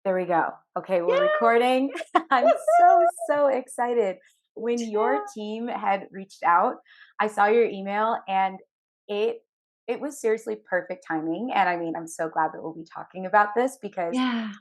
There we go. Okay, we're Yeah. recording. I'm so excited. Me When your too. team had reached out, I saw your email and it it was seriously perfect timing. And I mean, I'm so glad that we'll be talking about this because Yeah.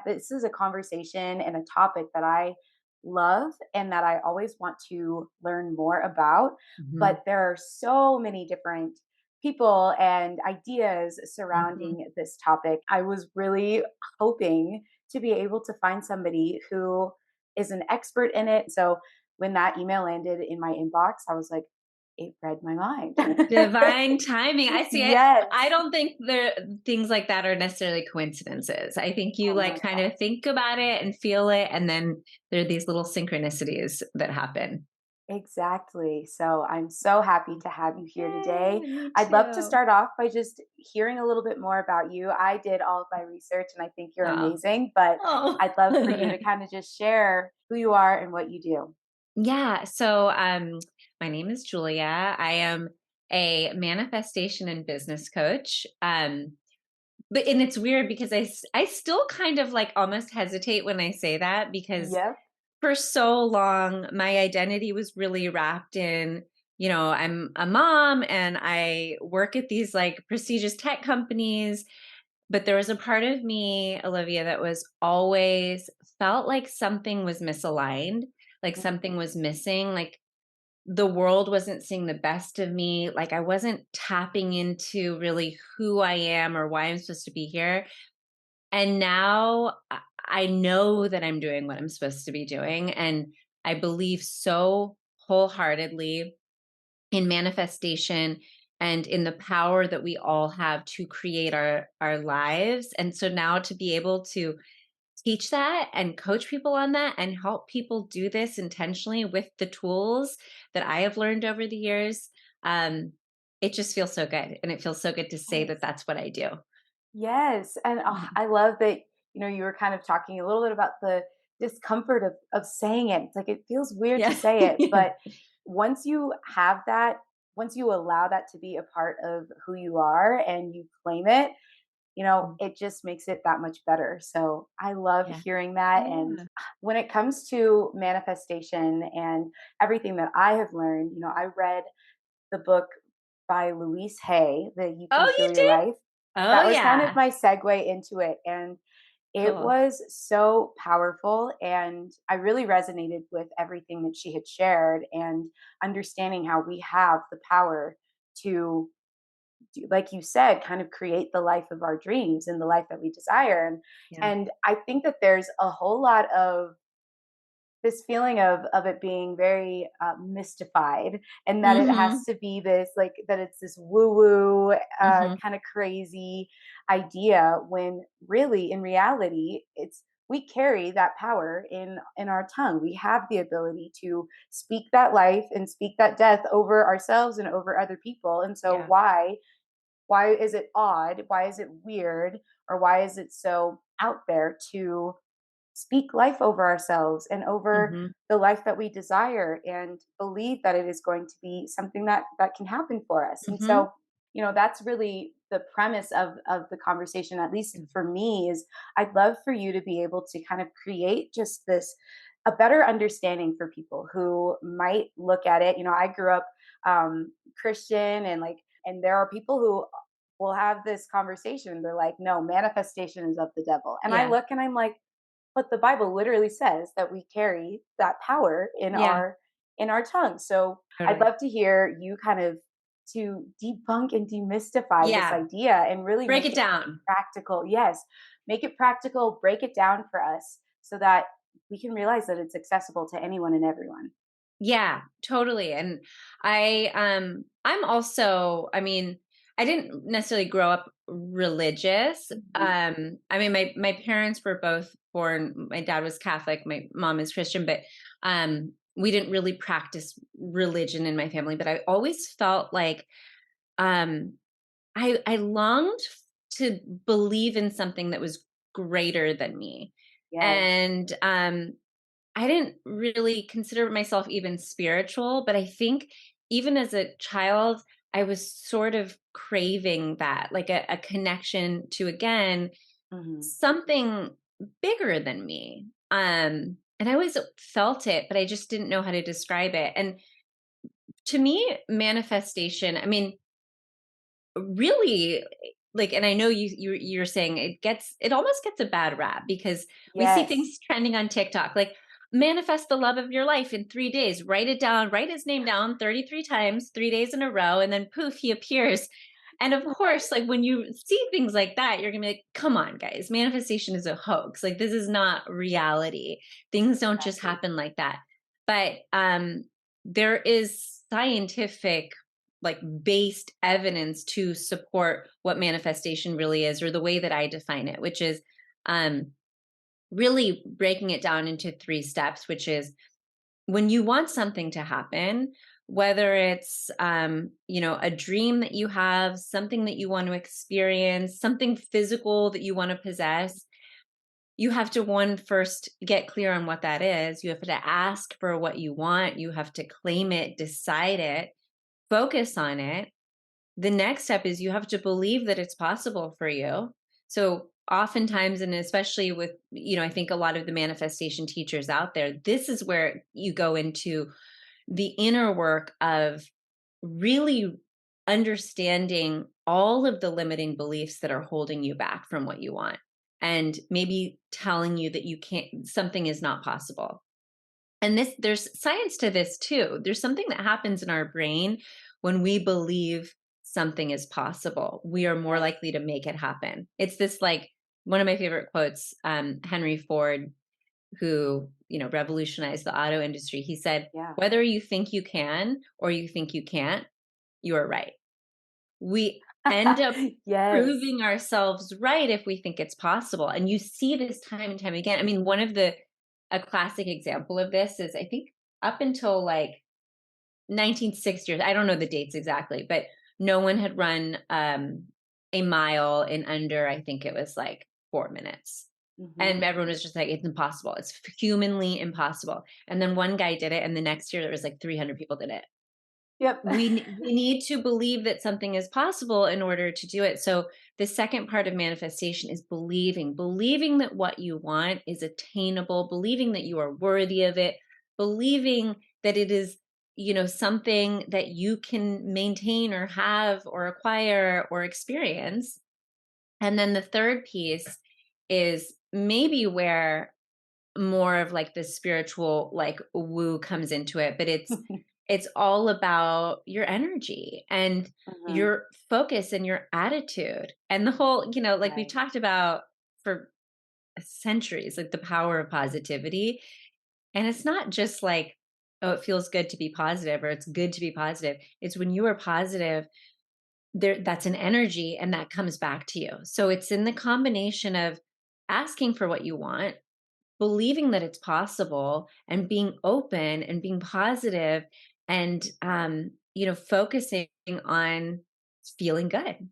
this is a conversation and a topic that I love and that I always want to learn more about. Mhm. But there are so many different people and ideas Mhm. surrounding this topic. I was really hoping to be able to find somebody who is an expert in it. So when that email landed in my inbox, I was like, it read my mind. Divine timing. I see it. Yes. I don't think there things like that are necessarily coincidences. I think you Oh my like kind God. of think about it and feel it, and then there are these little synchronicities that happen. Exactly. So I'm so happy to have you here today. Yay, me I'd love to too. start off by just hearing a little bit more about you. I did all of my research and I think you're Oh. amazing, but Oh. I'd love for you to kind of just share who you are and what you do. Yeah. My name is Julia. I am a manifestation and business coach. But and it's weird because I still kind of like almost hesitate when I say that because Yep. for so long my identity was really wrapped in, I'm a mom and I work at these like prestigious tech companies, but there was a part of me, Olivia, that was always felt like something was misaligned, like something was missing, like the world wasn't seeing the best of me, like I wasn't tapping into really who I am or why I'm supposed to be here. And now I know that I'm doing what I'm supposed to be doing. And I believe so wholeheartedly in manifestation and in the power that we all have to create our lives. And so now to be able to teach that and coach people on that and help people do this intentionally with the tools that I have learned over the years, um, it just feels so good. And it feels so good to say that Yes. that's what I do. Yes, and, Yeah. I love that, you were kind of talking a little bit about the discomfort of saying it. It's like it feels weird to Yeah. say it, but once you have that, once you allow that to be a part of who you are and you claim it, it just makes it that much better. So I love Yeah. hearing that. And Yeah. when it comes to manifestation and everything that I have learned, I read the book by Louise Hay, that You Can Oh, you Heal Your did? Life. Oh, That was kind of yeah. my segue into it, and it Cool. was so powerful, and I really resonated with everything that she had shared and understanding how we have the power to do, like you said, kind of create the life of our dreams and the life that we desire. and Yeah. and I think that there's a whole lot of this feeling of it being very mystified, and that it has Mhm. to be this, like, that it's this woo woo Mhm. kind of crazy idea, when really in reality it's we carry that power in our tongue. We have the ability to speak that life and speak that death over ourselves and over other people. And so Yeah. why is it odd, why is it weird, or why is it so out there to speak life over ourselves and over Mhm. the life that we desire, and believe that it is going to be something that can happen for us. And Mhm. so, that's really the premise of the conversation, at least for me, is I'd love for you to be able to kind of create just this a better understanding for people who might look at it. I grew up Christian, and there are people who will have this conversation. They're like, no, manifestation is of the devil. And I Yeah. look and I'm like, but the Bible literally says that we carry that power Yeah. in our tongue. So I'd Totally. love to hear you kind of to debunk and demystify this Yeah. idea and really Break make it it down. practical. Yes, make it practical, break it down for us so that we can realize that it's accessible to anyone and everyone. Yeah, totally. And I'm also, I mean, I didn't necessarily grow up religious. Mhm. I mean my parents were both born, my dad was Catholic, my mom is Christian, but we didn't really practice religion in my family, but I always felt like um I longed to believe in something that was greater than me. Yes. And I didn't really consider myself even spiritual, but I think even as a child, I was sort of craving that, like a connection to, again, Mhm. something. bigger than me. And I always felt it, but I just didn't know how to describe it. And to me, manifestation, I mean, really, like, and I know you're saying it almost gets a bad rap because we see Yes. things trending on TikTok, like manifest the love of your life in 3 days, write it down, write his name down 33 times, 3 days in a row, and then poof, he appears. And of course, like when you see things like that, you're gonna be like, come on, guys, manifestation is a hoax. Like this is not reality. Things don't just Exactly. happen like that. But there is scientific, like, based evidence to support what manifestation really is, or the way that I define it, which is um really breaking it down into 3 steps, which is when you want something to happen, whether it's a dream that you have, something that you want to experience, something physical that you want to possess, you have to one first get clear on what that is. You have to ask for what you want, you have to claim it, decide it, focus on it. The next step is you have to believe that it's possible for you. So oftentimes, and especially with, I think a lot of the manifestation teachers out there, this is where you go into the inner work of really understanding all of the limiting beliefs that are holding you back from what you want, and maybe telling you that you can't, something is not possible. And there's science to this too. There's something that happens in our brain when we believe something is possible. We are more Yes. likely to make it happen. It's this, like, one of my favorite quotes, Henry Ford, who, revolutionized the auto industry. He said, Yeah. whether you think you can or you think you can't, you are right. We end up Yes. proving ourselves right if we think it's possible. And you see this time and time again. I mean, a classic example of this is, I think, up until like 1960s, I don't know the dates exactly, but no one had run a mile in under, I think it was like 4 minutes. Hmm. And everyone was just like, it's impossible. It's humanly impossible. And then one guy did it. And the next year, there was like 300 people did it. Yep. We need to believe that something is possible in order to do it. So the second part of manifestation is believing that what you want is attainable, believing that you are worthy of it, believing that it is, something that you can maintain or have or acquire or experience. And then the third piece is maybe where more of like the spiritual, like, woo comes into it, but it's all about your energy and Hmm. your focus and your attitude and the whole, like we've Right. talked about for centuries, like the power of positivity. And it's not just like, oh, it feels good to be positive or it's good to be positive. It's when you are positive, there, that's an energy and that comes back to you. So it's in the combination of asking for what you want, believing that it's possible, and being open and being positive, and focusing on feeling good.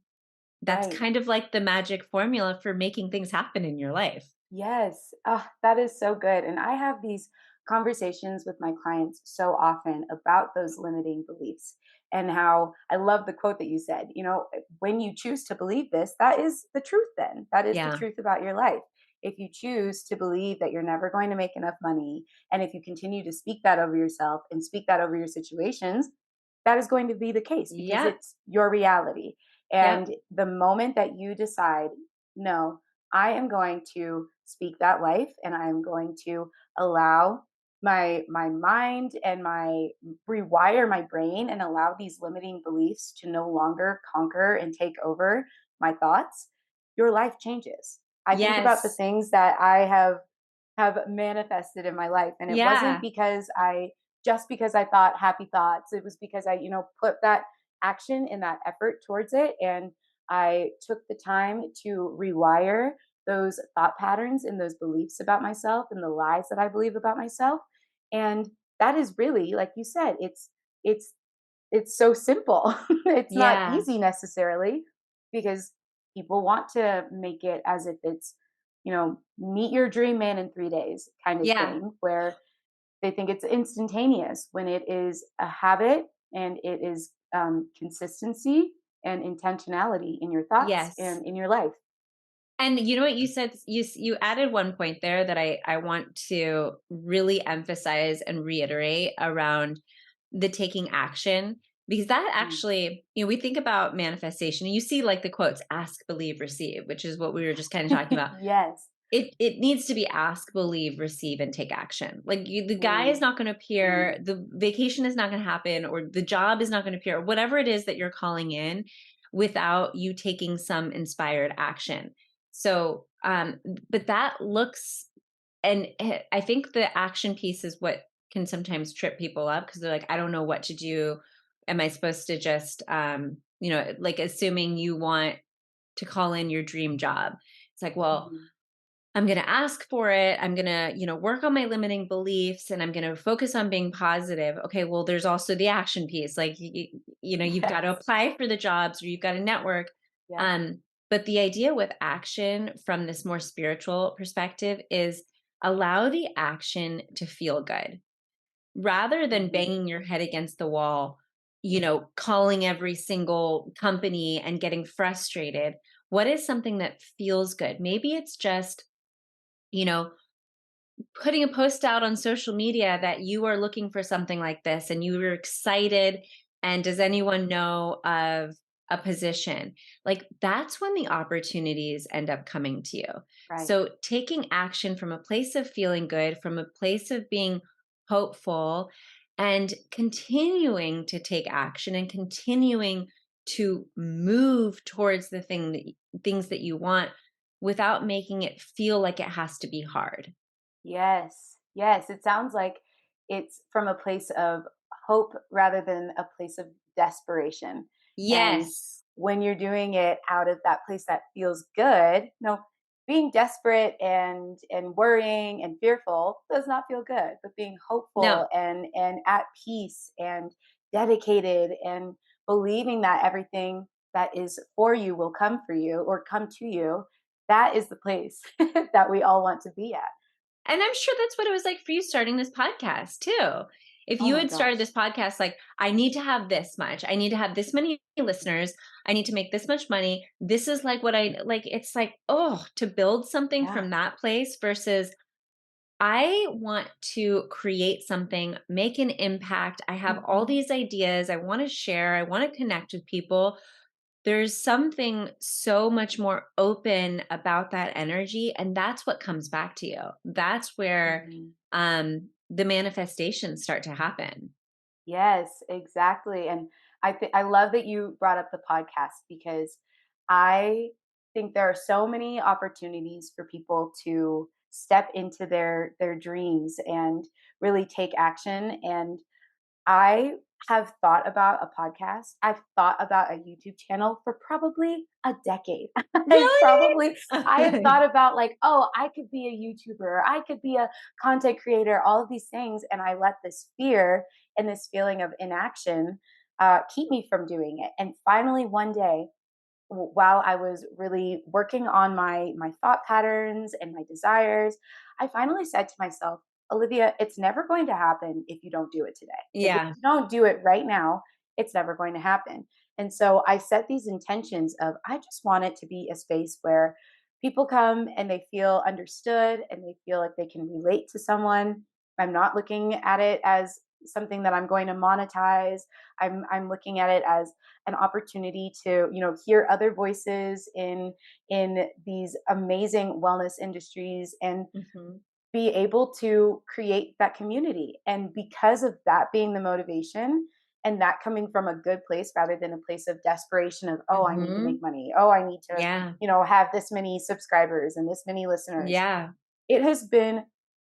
That's Right. kind of like the magic formula for making things happen in your life. Yes. Ah, that is so good. And I have these conversations with my clients so often about those limiting beliefs and how I love the quote that you said, when you choose to believe this, that is the truth, then. That is the Yeah. truth about your life. If you choose to believe that you're never going to make enough money, and if you continue to speak that over yourself and speak that over your situations, that is going to be the case because Yep. it's your reality. Yep. And the moment that you decide, no, I am going to speak that life and I am going to allow my mind and my rewire my brain and allow these limiting beliefs to no longer conquer and take over my thoughts, your life changes. I think about the Yes. things that I have manifested in my life, and it wasn't Yeah. because I just because I thought happy thoughts. It was because I put that action and that effort towards it, and I took the time to rewire those thought patterns and those beliefs about myself and the lies that I believe about myself. And that is really, like you said, it's it's so simple. It's not Yeah. easy necessarily because people want to make it as if it's, meet your dream man in 3 days kind of Yeah. thing, where they think it's instantaneous when it is a habit and it is consistency and intentionality in your thoughts Yes. and in your life. And you know what you said, you added one point there that I want to really emphasize and reiterate around the taking action, because that Mm. actually, we think about manifestation and you see like the quotes, ask, believe, receive, which is what we were just kind of talking about. Yes. It needs to be ask, believe, receive, and take action. Like the guy is Mm. not going to appear, Mm. the vacation is not going to happen, or the job is not going to appear, or whatever it is that you're calling in, without you taking some inspired action. So, but that looks, and I think the action piece is what can sometimes trip people up, because they're like, I don't know what to do. Am I supposed to just, like assuming you want to call in your dream job? It's like, well, Mhm. I'm going to ask for it. I'm going to, work on my limiting beliefs, and I'm going to focus on being positive. Okay, well, there's also the action piece. Like, you've got to Yes. apply for the jobs, or you've got to network. Yeah. Um, but the idea with action from this more spiritual perspective is allow the action to feel good rather than Mhm. banging your head against the wall, calling every single company and getting frustrated. What is something that feels good? Maybe it's just, you know, putting a post out on social media that you are looking for something like this and you were excited. And does anyone know of a position? Like that's when the opportunities end up coming to you. Right. So taking action from a place of feeling good, from a place of being hopeful, and continuing to take action and continuing to move towards things that you want, without making it feel like it has to be hard. Yes. Yes. It sounds like it's from a place of hope rather than a place of desperation. And Yes. when you're doing it out of that place that feels good, no, being desperate and worrying and fearful does not feel good. But being No. hopeful and at peace and dedicated and believing that everything that is for you will come for you or come to you, that is the place that we all want to be at. And I'm sure that's what it was like for you starting this podcast too. If Oh you my had started gosh. this podcast like, I need to have this much, I need to have this many listeners, I need to make this much money. This is like what I like. It's like, oh, to build something Yeah. from that place versus I want to create something, make an impact. I have all Mhm. these ideas. I want to share. I want to connect with people. There's something so much more open about that energy, and that's what comes back to you. That's where Mhm. the manifestations start to happen. Yes, exactly. And I love that you brought up the podcast because I think there are so many opportunities for people to step into their dreams and really take action. And I have thought about a podcast. I've thought about a YouTube channel for probably a decade. Really? I have thought about like, oh, I could be a YouTuber, I could be a content creator, all of these things, and I let this fear and this feeling of inaction keep me from doing it. And finally, one day, while I was really working on my thought patterns and my desires, I finally said to myself, Olivia, it's never going to happen if you don't do it today. If Yeah. you don't do it right now, it's never going to happen. And so I set these intentions of I just want it to be a space where people come and they feel understood and they feel like they can relate to someone. I'm not looking at it as something that I'm going to monetize. I'm looking at it as an opportunity to hear other voices in these amazing wellness industries and Hmm. be able to create that community. And because of that being the motivation and that coming from a good place rather than a place of desperation of, oh, I need to make Hmm. money, oh, I need to Yeah. have this many subscribers and this many listeners, Yeah. it has been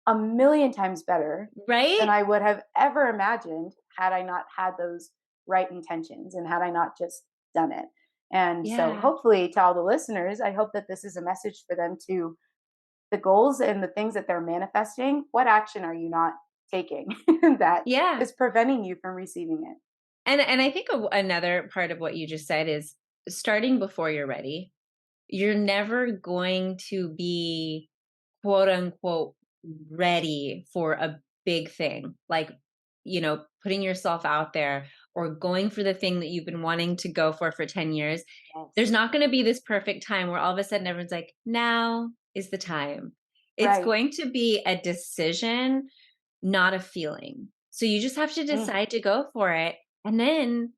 a million times better than Right? I would have ever imagined had I not had those right intentions and had I not just done it. And so, Yeah. hopefully, to all the listeners, I hope that this is a message for them to the goals and the things that they're manifesting. What action are you not taking that Yeah. is preventing you from receiving it? And I think another part of what you just said is starting before you're ready. You're never going to be quote unquote ready for a big thing, like, putting yourself out there. or going for the thing that you've been wanting to go for 10 years, there's Yes. not going to be this perfect time where all of a sudden everyone's like, now is the time. It's Right. going to be a decision, not a feeling. So you just have to Mm. decide to go for it. And then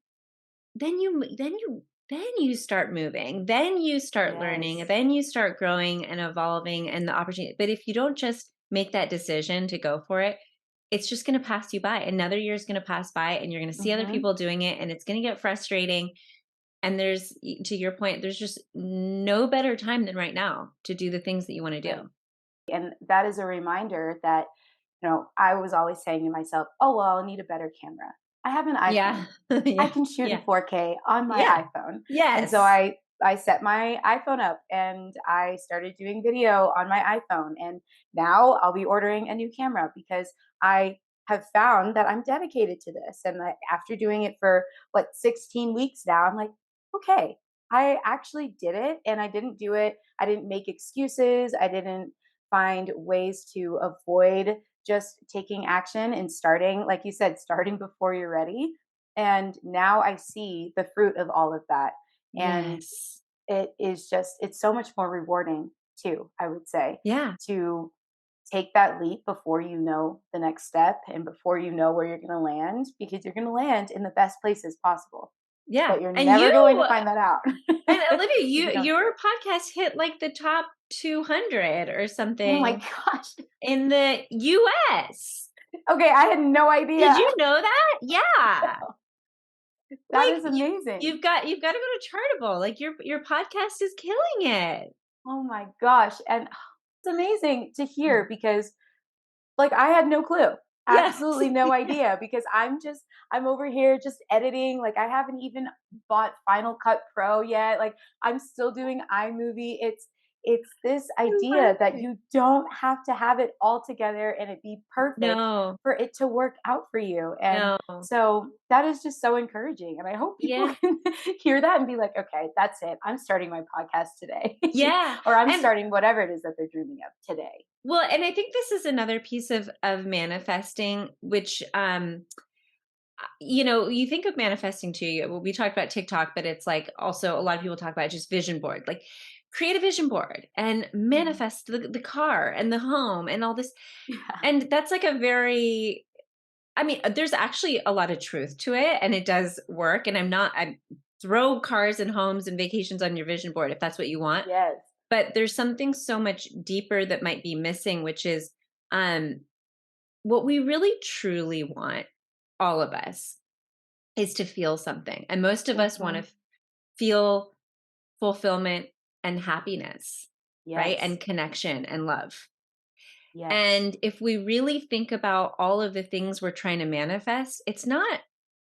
you start moving, then you start learning, Yes. then you start growing and evolving and the opportunity. But if you don't just make that decision to go for it, it's just going to pass you by. Another year is going to pass by and you're going to see other Mhm. people doing it and it's going to get frustrating. And to your point, there's just no better time than right now to do the things that you want to Right. do. And that is a reminder that, I was always saying to myself, "Oh, well, I'll need a better camera. I have an Yeah. iPhone. I Yeah. can shoot in Yeah. 4K on my Yeah. iPhone." And so Yes. I set my iPhone up and I started doing video on my iPhone. And now I'll be ordering a new camera because I have found that I'm dedicated to this. And that after doing it for 16 weeks now, I'm like, okay, I actually did it and I didn't do it. I didn't make excuses. I didn't find ways to avoid just taking action and starting, like you said, starting before you're ready. And now I see the fruit of all of that. And Yes. it's so much more rewarding too, I would say, Yeah. to take that leap before you know the next step and before you know where you're going to land, because you're going to land in the best places possible. Yeah. But you're And never going to find that out and Olivia, if you don't do your it. podcast hit like the top 200 or Oh my something gosh. in the US. Okay, I had no Did idea. you know that? Yeah. That Like is amazing. you've got to go to Chartable. Like your podcast is killing it. Oh my gosh. And it's amazing to hear because like I had no clue. Yes. Absolutely no idea because I'm over here just editing. Like I haven't even bought Final Cut Pro yet. Like I'm still doing iMovie. It's this I love idea that it. you don't have to have it all together and it be perfect No. for it to work out for you. And No. so that is just so encouraging. And I hope people Yeah. can hear that and be like, okay, that's it. I'm starting my podcast today. Yeah. Or I'm And starting whatever it is that they're dreaming of today. well, and I think this is another piece of manifesting, which you think of manifesting too. Well, we talked about TikTok, but it's like also a lot of people talk about just vision board. Like create a vision board and Mhm. manifest the car and the home and all this. Yeah. And that's like a very I mean, there's actually a lot of truth to it and it does work. And I throw cars and homes and vacations on your vision board if that's what you want. Yes. But there's something so much deeper that might be missing, which is um what we really truly want, all of us, is to feel something. And most of us want Mhm. to feel fulfillment and happiness, right? Yes. And connection and love. Yes. And if we really think about all of the things we're trying to manifest, it's not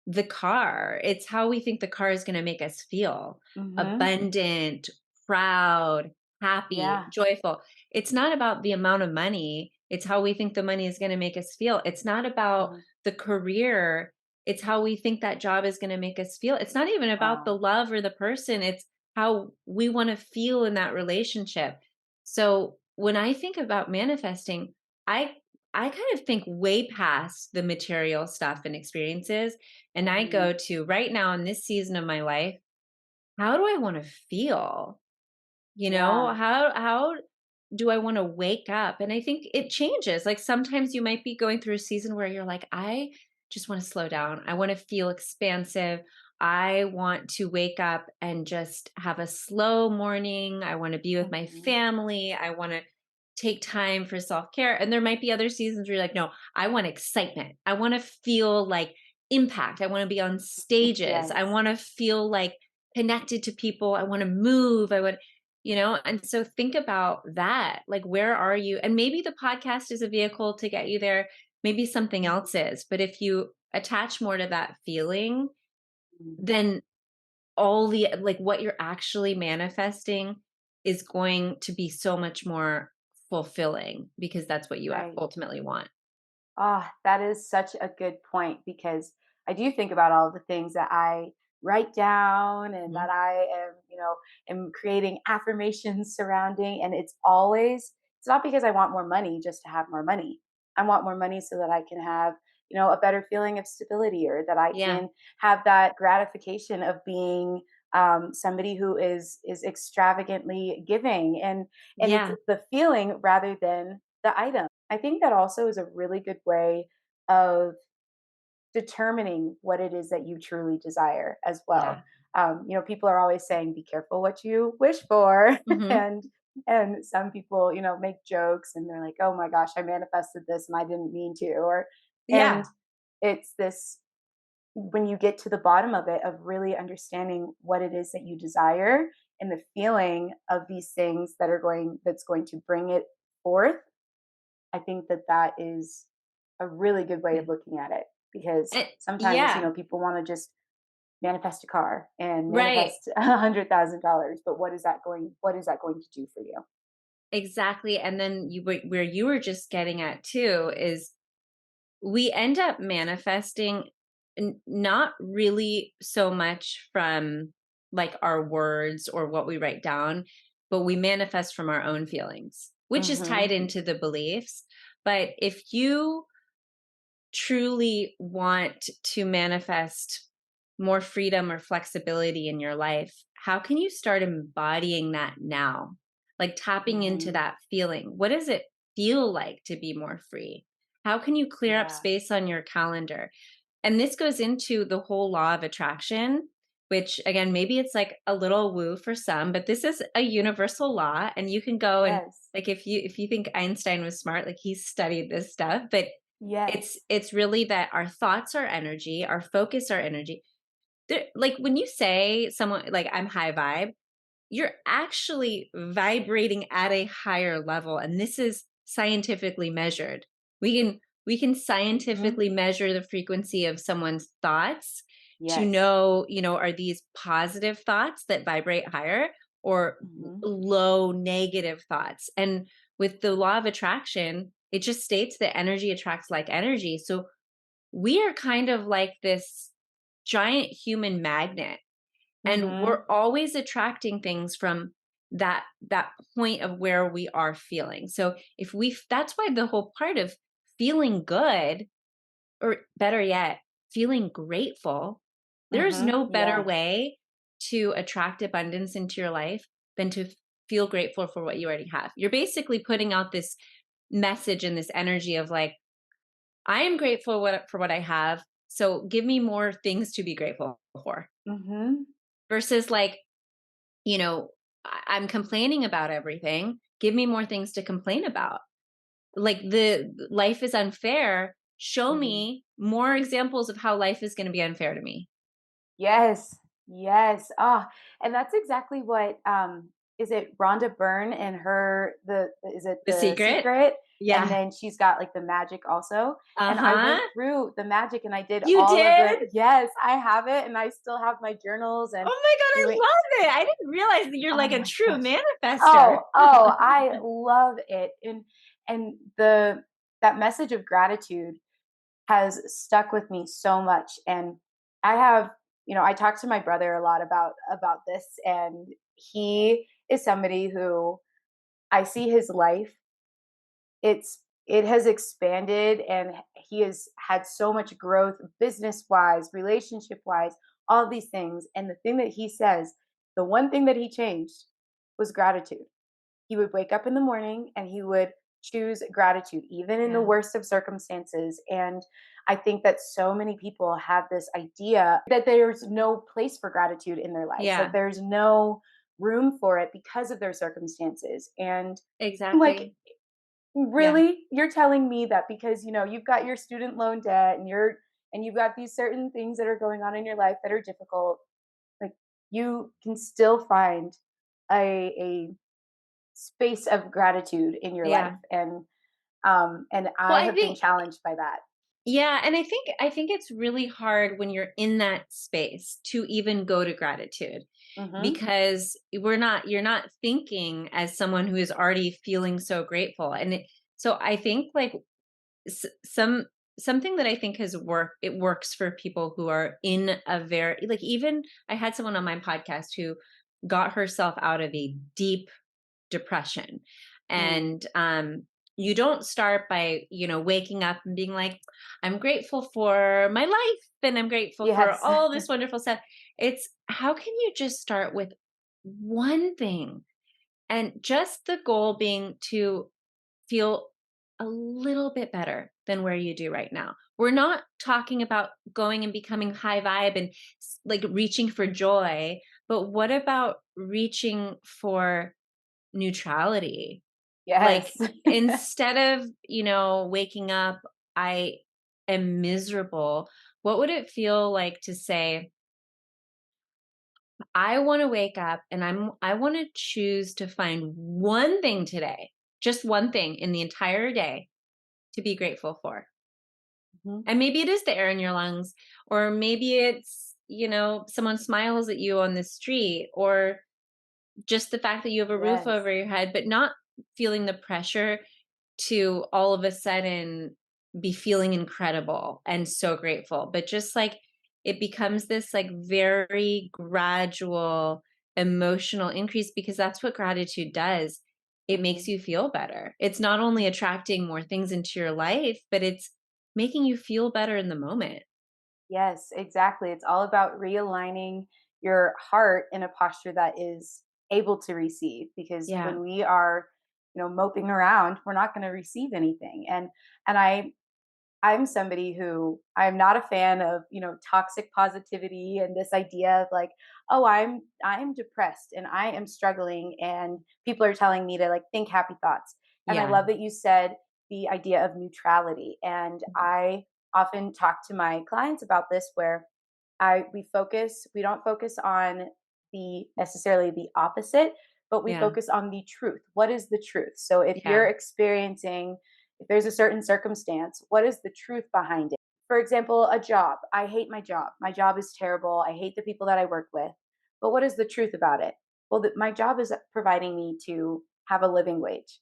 the car, it's how we think the car is going to make us feel Mhm. abundant, proud, happy, Yeah. joyful. It's not about the amount of money, it's how we think the money is going to make us feel. It's not about Mhm. the career, it's how we think that job is going to make us feel. It's not even about the Wow. love or the person, it's how we want to feel in that relationship. So when I think about manifesting, I I kind of think way past the material stuff and experiences, and I Mhm. go to right now in this season of my life, how do I want to feel? Yeah. How do I want to wake up? And I think it changes. Like sometimes you might be going through a season where you're like, I just want to slow down. I want to feel expansive. I want to wake up and just have a slow morning. I want to be with my Mhm. family. I want to take time for self-care. And there might be other seasons where you're like, no, I want excitement. I want to feel like impact. I want to be on stages. I Yes. want to feel like connected to people. I want to move. And so think about that. Like, where are you? And maybe the podcast is a vehicle to get you there. Maybe something Mhm. else is. But if you attach more to that feeling, Mhm. then all the like what you're actually manifesting is going to be so much more fulfilling because that's what you Right. ultimately want. Ah, that is such a good point because I do think about all the things that I write down and Mhm. that I am creating affirmations surrounding. And it's not because I want more money just to have more money. I want more money so that I can have a better feeling of stability, or that I Yeah. can have that gratification of being somebody who is extravagantly giving, and it's Yeah. the feeling rather than the item. I think that also is a really good way of determining what it is that you truly desire as well. Yeah. People are always saying, "Be careful what you wish for," Mhm. and and some people, make jokes and they're like, "Oh my gosh, I manifested this and I didn't mean to," or and Yeah. it's this when you get to the bottom of it, of really understanding what it is that you desire and the feeling of these things that's going to bring it forth. I think that that is a really good way Yeah. of looking at it, because sometimes, Yeah. people want to just manifest a car and Right. manifest $100,000, but what is that going to do for you? Exactly. And then where you were just getting at too is we end up manifesting not really so much from like our words or what we write down, but we manifest from our own feelings, which is tied Mhm. into the beliefs. But if you truly want to manifest more freedom or flexibility in your life, how can you start embodying that now? Like tapping into Mhm. that feeling. What does it feel like to be more free? How can you clear up Yeah. space on your calendar? And this goes into the whole law of attraction, which again, maybe it's like a little woo for some, but this is a universal law. And you can go and Yes. like if you think Einstein was smart, like he studied this stuff, but Yes. it's really that our thoughts are energy, our focus are energy. Like when you say someone like I'm high vibe, you're actually vibrating at a higher level, and this is scientifically measured. We can Mhm. scientifically measure the frequency of someone's thoughts to Yes. know, are these positive thoughts that vibrate higher or Mhm. low negative thoughts. And with the law of attraction, it just states that energy attracts like energy. So we are kind of like this giant human magnet, and Mhm. we're always attracting things from that point of where we are feeling. So if we that's why the whole part of feeling good, or better yet, feeling grateful, there's Mhm. no better Yes. way to attract abundance into your life than to feel grateful for what you already have. You're basically putting out this message and this energy of like, I am grateful for what I have, so give me more things to be grateful for, Mhm. versus like, I'm complaining about everything. Give me more things to complain about. Like the life is unfair. Show Mhm. me more examples of how life is going to be unfair to me. Yes. Yes. Ah, and that's exactly what is it Rhonda Byrne and her the is it The The secret? Secret? And Yeah. then she's got like the magic also. Uh And I huh. went through the magic and I did You all of the did? yes, I have it and I still have my journals and Oh my God, I doing love it. I didn't realize that you're oh like a my true gosh. manifester. Oh, I love it. And the that message of gratitude has stuck with me so much. And I have, I talk to my brother a lot about this, and he is somebody who I see his life, it has expanded, and he has had so much growth business wise, relationship wise, all of these things. And the thing that he says, the one thing that he changed was gratitude. He would wake up in the morning and he would choose gratitude, even in the Yeah. worst of circumstances. And I think that so many people have this idea that there's no place for gratitude in their lives, that Yeah, there's no room for it because of their circumstances. And I'm like, exactly. Yeah. really? You're telling me that because you've got your student loan debt and you've got these certain things that are going on in your life that are difficult, like you can still find a space of gratitude in your life, Yeah. and Well, I I have been think challenged by that. Yeah, and I think it's really hard when you're in that space to even go to gratitude, Mhm. because you're not thinking as someone who is already feeling so grateful. So I think like something that I think it works for people who are in a very, like, even I had someone on my podcast who got herself out of a deep depression, Mm. and you don't start by, waking up and being like, I'm grateful for my life and I'm grateful for Yes. all this wonderful stuff. It's how can you just start with one thing, and just the goal being to feel a little bit better than where you do right now. We're not talking about going and becoming high vibe and like reaching for joy, but what about reaching for neutrality? Like Yes. instead of, waking up, I am miserable. What would it feel like to say, I want to wake up and I want to choose to find one thing today, just one thing in the entire day to be grateful for. Mhm. And maybe it is the air in your lungs, or maybe it's, someone smiles at you on the street, or just the fact that you have a roof Yes. over your head, but not feeling the pressure to all of a sudden be feeling incredible and so grateful, but just like it becomes this like very gradual emotional increase, because that's what gratitude does. It makes Mhm. you feel better. It's not only attracting more things into your life, but it's making you feel better in the moment. Yes, exactly. It's all about realigning your heart in a posture that is able to receive, because Yeah. when we are, moping around, we're not going to receive anything. And I'm somebody who I'm not a fan of, toxic positivity and this idea of like, oh, I'm depressed and I am struggling and people are telling me to like think happy thoughts. And I Yeah. love that you said the idea of neutrality. And I often talk to my clients about this where we don't focus on the necessarily the opposite, but we Yeah. focus on the truth. What is the truth? So Yeah. if there's a certain circumstance, what is the truth behind it? For example, a job. I hate my job. My job is terrible. I hate the people that I work with. But what is the truth about it? Well, my job is providing me to have a living wage.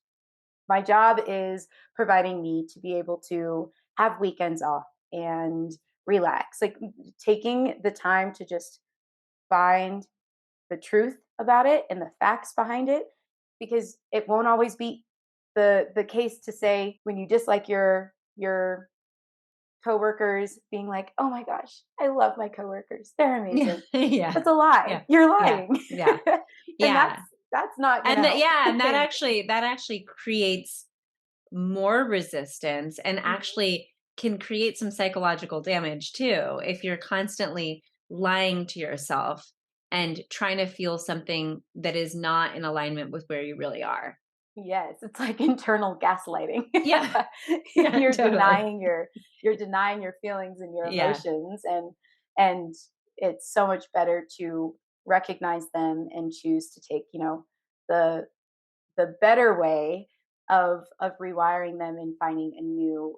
My job is providing me to be able to have weekends off and relax. Like taking the time to just find the truth about it and the facts behind it, because it won't always be the case to say when you dislike your coworkers being like, "Oh my gosh, I love my coworkers. They're Yeah. amazing." Yeah. That's a lie. Yeah. You're Yeah. lying. Yeah. And Yeah. that's not going And to that, help yeah, and that things. actually creates more resistance, and Mhm. actually can create some psychological damage too if you're constantly lying to yourself and trying to feel something that is not in alignment with where you really are. Yes, it's like internal gaslighting. Yeah. Yeah, totally. You're denying your feelings and your Yeah. emotions, and it's so much better to recognize them and choose to take, the better way of rewiring them and finding a new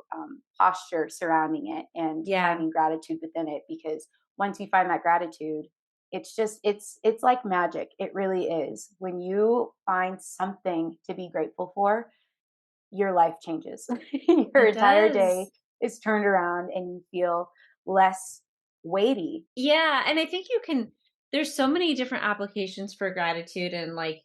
posture surrounding it and Yeah. finding gratitude within it, because once you find that gratitude, it's like magic. It really is. When you find something to be grateful for, your life changes. Your It entire day does. is turned around and you feel less weighty. Yeah, and I think you can there's so many different applications for gratitude, and like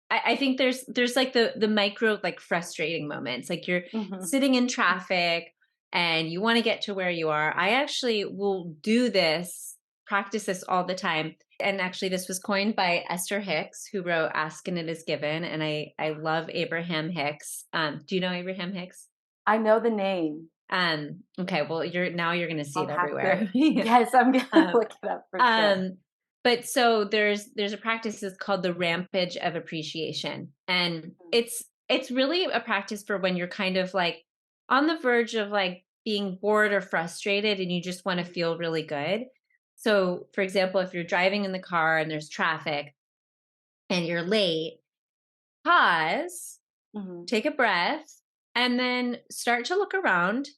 I think there's like the micro like frustrating moments. Like you're Mhm. sitting in traffic and you want to get to where you are. I actually will do this, practice this all the time. And actually this was coined by Esther Hicks, who wrote Ask and It Is Given. And I love Abraham Hicks. Do you know Abraham Hicks? I know the name. Okay, well you're gonna see I'll it have to. everywhere. Yes, I'm gonna um, look it up for sure. um, but so there's a practice that's called the Rampage of Appreciation, and Mhm. it's really a practice for when you're kind of like on the verge of like being bored or frustrated, and you just want to Mhm. feel really good. So, for example, if you're driving in the car and there's traffic and you're late, pause, Mhm. take a breath, and then start to look around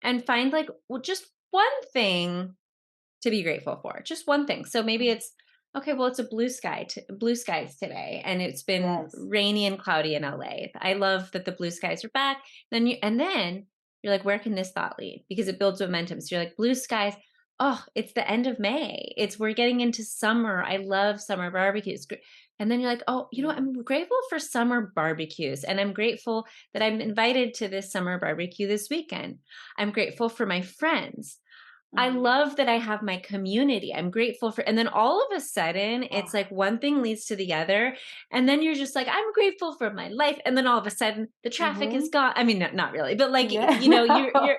and find like, well, just one thing to be grateful for. Just one thing. So maybe Mhm. it's okay, well it's a blue skies today, and it's been Yes. rainy and cloudy in LA. I love that the blue skies are back. Then you're like, where can this thought lead? Because it builds momentum. So you're like, blue skies. oh, it's the end of May. We're getting into summer. I love summer barbecues. And then you're like, oh, you know, Yeah. I'm grateful for summer barbecues. And I'm grateful that I'm invited to this summer barbecue this weekend. I'm grateful for my friends. I Mhm. love that I have my community. I'm grateful for, and then all of a sudden, Oh, it's like one thing leads to the other. And then you're just like, I'm grateful for my life. And then all of a sudden the traffic is mhm. gone. I mean, not really, but like, Yeah, you're,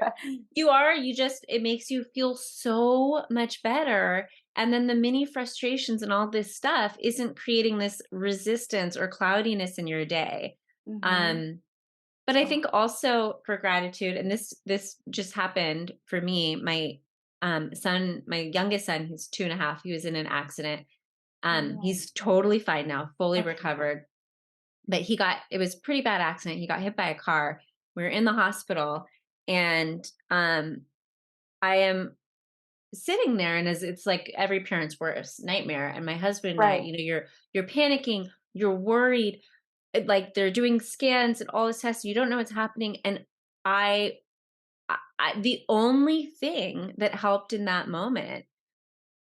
no. you just, it makes you feel so much better. And then the mini frustrations and all this stuff isn't creating this resistance or cloudiness in your day. Mhm. Um, but I Oh, think also for gratitude, and this just happened for me. My son, my youngest son, he's 2.5. He was in an accident. oh, He's totally fine now, fully okay, good. recovered. But it was a pretty bad accident. He got hit by a car. We were in the hospital, and I am sitting there, and as it's like every parent's worst nightmare. And my husband and I, Right. you know, you're panicking, you're worried, like they're doing scans and all this tests, you don't know what's happening. And I the only thing that helped in that moment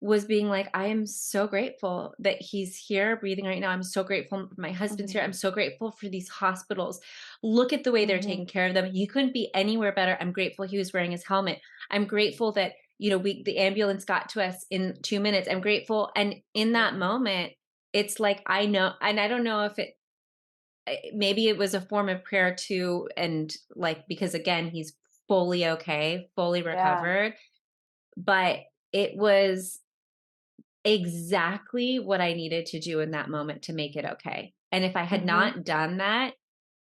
was being like, I am so grateful that he's here breathing right now. I'm so grateful my husband's here. Mhm. I'm so grateful for these hospitals. Look at the way they're Mhm. taking care of them. He couldn't be anywhere better. I'm grateful he was wearing his helmet. I'm grateful that, you know, the ambulance got to us in 2 minutes. I'm grateful. And in that Yeah. moment, it's like I know, and I don't know if maybe it was a form of prayer too, and like because again he's fully okay, fully Yeah. recovered, but it was exactly what I needed to do in that moment to make it okay. And if I had Mhm. not done that,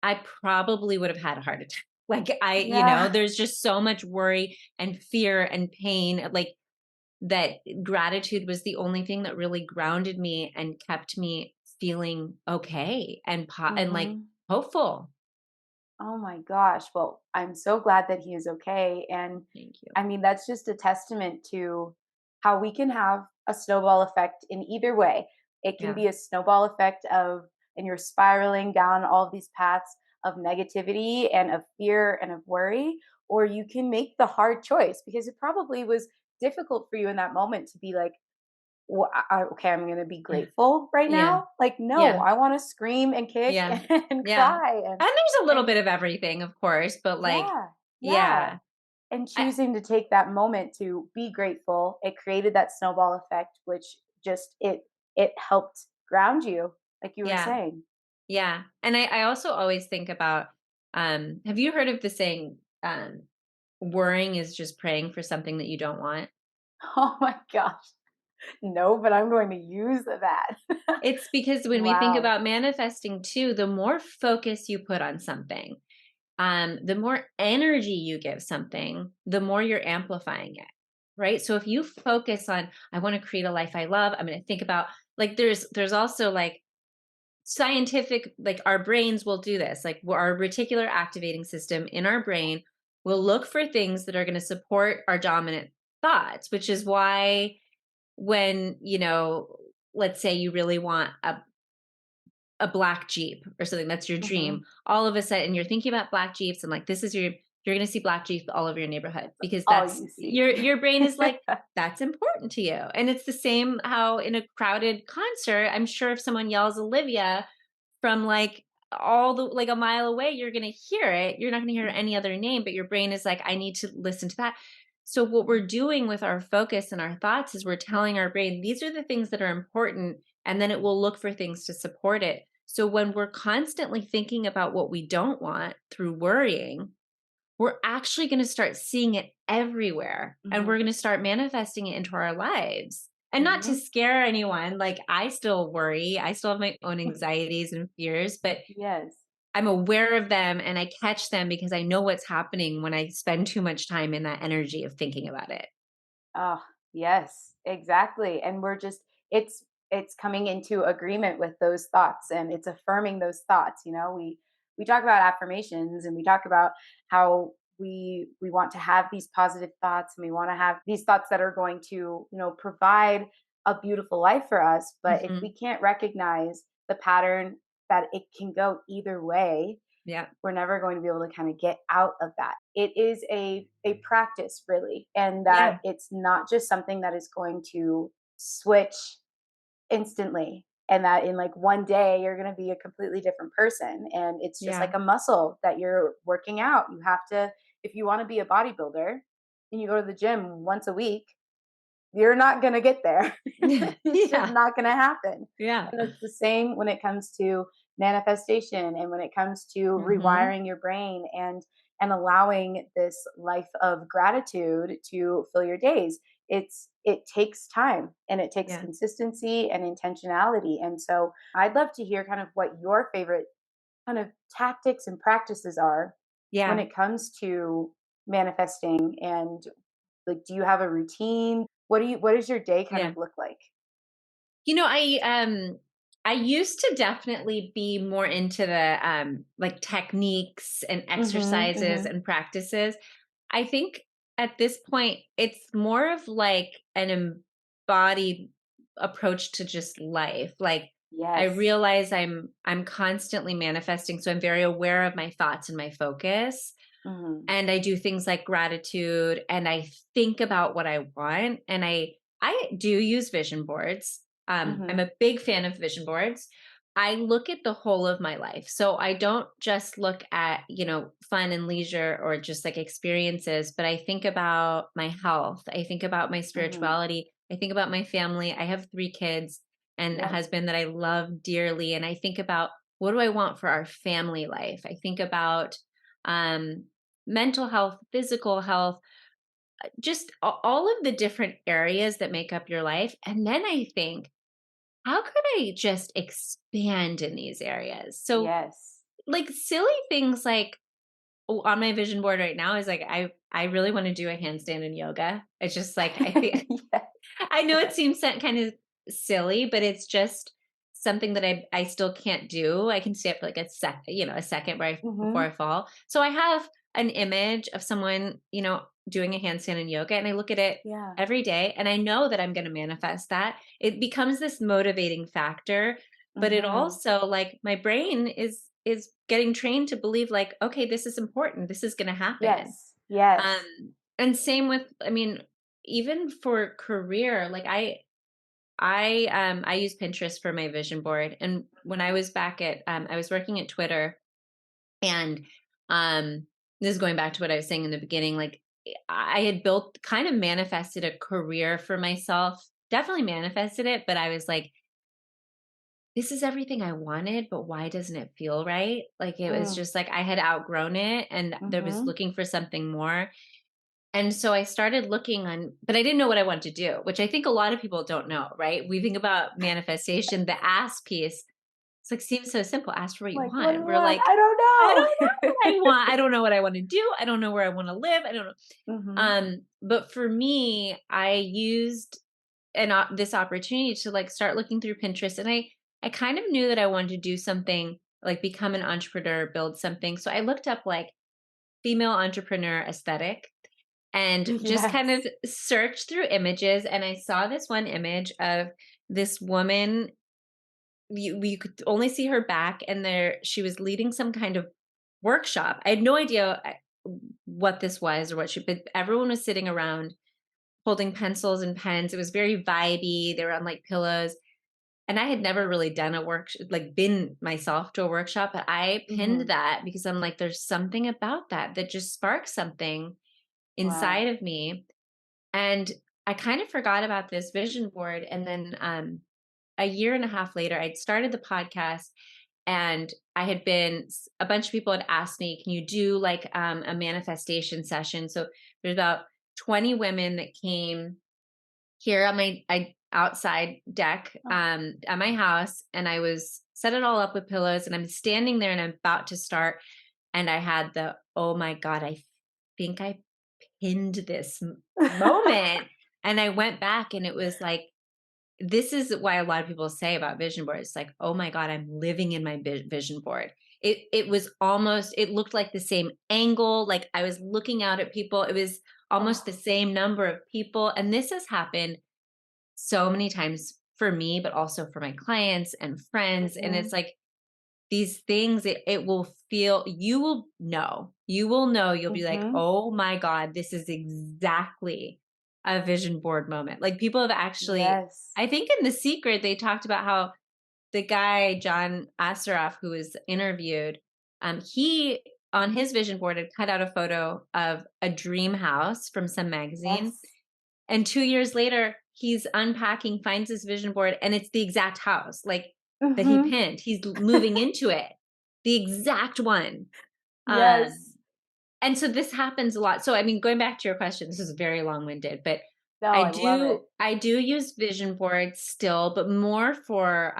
I probably would have had a heart attack. Like you know, Yeah. there's just so much worry and fear and pain, like that gratitude was the only thing that really grounded me and kept me feeling okay and and like Mhm. hopeful. Oh my gosh. Well, I'm so glad that he is okay. And Thank you. I mean, that's just a testament to how we can have a snowball effect in either way. It can Yeah. be a snowball effect of, and you're spiraling down all of these paths of negativity and of fear and of worry, or you can make the hard choice because it probably was difficult for you in that moment to be like, well, okay, I'm going to be Yeah. grateful right Yeah. now. Like, no, Yeah. I want to scream and kick Yeah. and Yeah. cry And there's a little and bit of everything, of course, but like, yeah, yeah. yeah. And I choosing to take that moment to be grateful, it created that snowball effect, which just it helped ground you, like you were yeah. saying. Yeah. And I also always think about have you heard of the saying worrying is just praying for something that you don't want? Oh my gosh. No, but I'm going to use that. It's because when we think Wow. about manifesting too, the more focus you put on something, the more energy you give something, the more you're amplifying it. Right. So if you focus on, I want to create a life I love, I'm going to think about like there's also like scientific, like our brains will do this, like our reticular activating system in our brain will look for things that are going to support our dominant thoughts, which is why when, you know, let's say you really want a black Jeep or something, that's your Hmm. dream. All of a sudden you're thinking about black Jeeps and like this is you're going to see black Jeeps all over your neighborhood because All that's you see. your brain is like that's important to you. And it's the same how in a crowded concert, I'm sure if someone yells Olivia from like all the like a mile away, you're going to hear it. You're not going to hear Mhm. any other name, but your brain is like I need to listen to that. So what we're doing with our focus and our thoughts is we're telling our brain these are the things that are important, and then it will look for things to support it. So when we're constantly thinking about what we don't want through worrying, we're actually going to start seeing it everywhere and we're Mhm. going to start manifesting it into our lives. And not to Mhm. scare anyone, like I still worry, I still have my own anxieties and fears, but Yes. I'm aware of them and I catch them because I know what's happening when I spend too much time in that energy of thinking about it. Oh, yes, exactly. And we're just it's coming into agreement with those thoughts and it's affirming those thoughts, you know. We talk about affirmations and we talk about how we want to have these positive thoughts and we want to have these thoughts that are going to, you know, provide a beautiful life for us, but if Mhm. we can't recognize the pattern that it can go either way, Yeah. We're never going to be able to kind of get out of that. It is a practice really, and that Yeah. it's not just something that is going to switch instantly, and that in like one day you're going to be a completely different person, and it's just like Yeah. a muscle that you're working out. You have to, if you want to be a bodybuilder and you go to the gym once a week, you're not going to get there. It's just Yeah. not going to happen. Yeah. And it's the same when it comes to manifestation, and when it comes to Mhm. rewiring your brain, and allowing this life of gratitude to fill your days. It takes time, and it takes Yeah. consistency and intentionality. And so I'd love to hear kind of what your favorite kind of tactics and practices are when Yeah. it comes to manifesting. And like, do you have a routine? What does your day kind Yeah. of look like? I used to definitely be more into the like techniques and Mhm, exercises mhm. and practices. I think at this point it's more of like an embodied approach to just life. Like I Yes. realize I'm constantly manifesting, so I'm very aware of my thoughts and my focus. Mhm, And I do things like gratitude, and I think about what I want, and I do use vision boards. I'm mhm. a big fan of vision boards. I look at the whole of my life. So I don't just look at, fun and leisure or just like experiences, but I think about my health. I think about my Mhm. spirituality. I think about my family. I have 3 kids and a Yep. husband that I love dearly. And I think about, what do I want for our family life? I think about um mental health, physical health, just all of the different areas that make up your life. And then I think, how could I just expand in these areas? So, Yes. like silly things like, on my vision board right now is like, I really want to do a handstand in yoga. It's just like I think Yes. I know it Yes. seems kind of silly, but it's just something that I still can't do. I can stay up for like a second before Mhm. I fall. So I have an image of someone, doing a handstand in yoga, and I look at it Yeah. every day, and I know that I'm going to manifest that. It becomes this motivating factor, but it Mhm. also, like, my brain is getting trained to believe like, okay, this is important. This is going to happen. Yes. Yes. Um and same with, I mean, even for career, like I use Pinterest for my vision board. And when I was back at I was working at Twitter, and this is going back to what I was saying in the beginning, like I had built, kind of manifested a career for myself. Definitely manifested it, but I was like, this is everything I wanted, but why doesn't it feel right? Like it was Mm. just like I had outgrown it and there was Mhm. looking for something more. And so I started looking on, but I didn't know what I wanted to do, which I think a lot of people don't know, right? We think about manifestation, the ask piece. It's like, seems so simple. Ask for what you Like, what do want. you We're want? like, I don't I know. don't know what I want. I don't know what I want to do. I don't know where I want to live. I don't know. Mhm. But for me, I used this opportunity to like start looking through Pinterest, and I kind of knew that I wanted to do something like become an entrepreneur, build something. So I looked up like female entrepreneur aesthetic and just kind of Yes. searched through images, and I saw this one image of this woman. You could only see her back, and there she was leading some kind of workshop. I had no idea what this was or what she, but everyone was sitting around holding pencils and pens. It was very vibey. They were on like pillows. And I had never really done a work, like been myself to a workshop, but I pinned Mhm. that because I'm like, there's something about that that just sparks something Wow. inside of me. And I kind of forgot about this vision board. And then a year and a half later, I'd started the podcast, and I had been, a bunch of people had asked me, can you do like a manifestation session? So there's about 20 women that came here on my outside deck Oh. at my house, and I was set it all up with pillows, and I'm standing there and I'm about to start, and I had the, oh my god, I think I pinned this moment. And I went back, and it was like, this is why a lot of people say about vision boards, like, oh my god, I'm living in my vision board. It was almost, it looked like the same angle, like I was looking out at people. It was almost the Oh. same number of people, and this has happened so many times for me, but also for my clients and friends. And it's Mhm. like, these things, it will feel, you will know, you'll be like, Mhm. oh my God, this is exactly a vision board moment. Like people have actually, Yes. I think in The Secret, they talked about how the guy, John Asseroff, who was interviewed, he on his vision board had cut out a photo of a dream house from some magazine. Yes. And 2 years later, he's unpacking, finds his vision board, and it's the exact house like that he Mhm. pinned. He's moving into it, the exact one. Um, Yes. and so this happens a lot. So I mean, going back to your question, this is very long-winded, but No, I love it. I do use vision boards still, but more for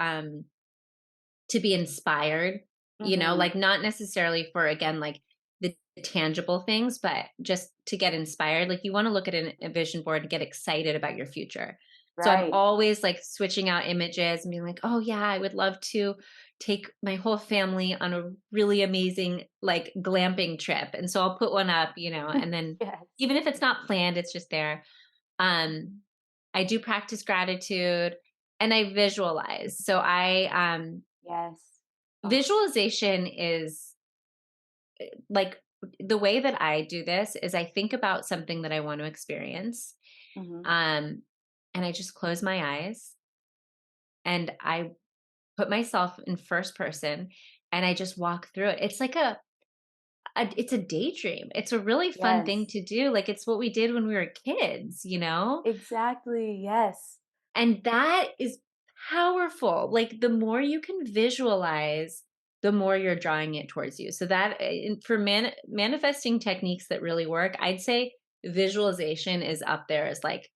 to be inspired, Mhm. like not necessarily for, again, like the tangible things, but just to get inspired. Like you want to look at a vision board and get excited about your future. So I'm Right. always like switching out images and being like, oh yeah, I would love to take my whole family on a really amazing like glamping trip. And so I'll put one up, and then Yes. even if it's not planned, it's just there. Um, I do practice gratitude and I visualize. So Yes. Oh. visualization is like the way that I do this is I think about something that I want to experience. Mhm. Um, and I just close my eyes and I put myself in first person and I just walk through it. It's like it's a daydream. It's a really fun thing Yes. to do. Like it's what we did when we were kids. Exactly. Yes. And that is powerful. Like the more you can visualize, the more you're drawing it towards you. So that for manifesting techniques that really work, I'd say visualization is up there as like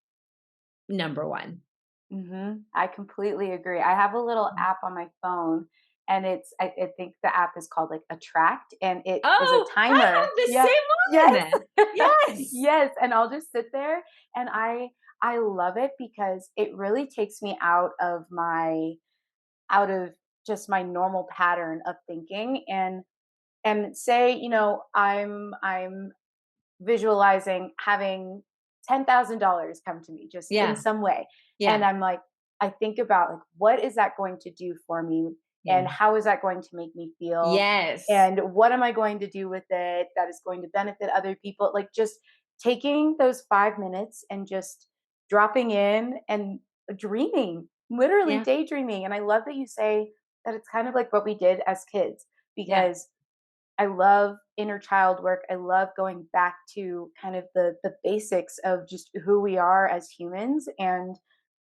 number one. I completely agree. I have a little Mhm. app on my phone, and I think the app is called like Attract, and it is a Oh, I timer. have the Yep. same Yes. one. Yes. Yes. And I'll just sit there, and I love it because it really takes me out of just my normal pattern of thinking, and say, I'm visualizing having $10,000 come to me just in Yeah. some way. And Yeah. I'm like, I think about like, what is that going to do for me? Yeah. And how is that going to make me feel? Yes. And what am I going to do with it that is going to benefit other people? Like just taking those 5 minutes and just dropping in and dreaming, literally Yeah. daydreaming. And I love that you say that it's kind of like what we did as kids, Yeah. because I love inner child work. I love going back to kind of the basics of just who we are as humans, and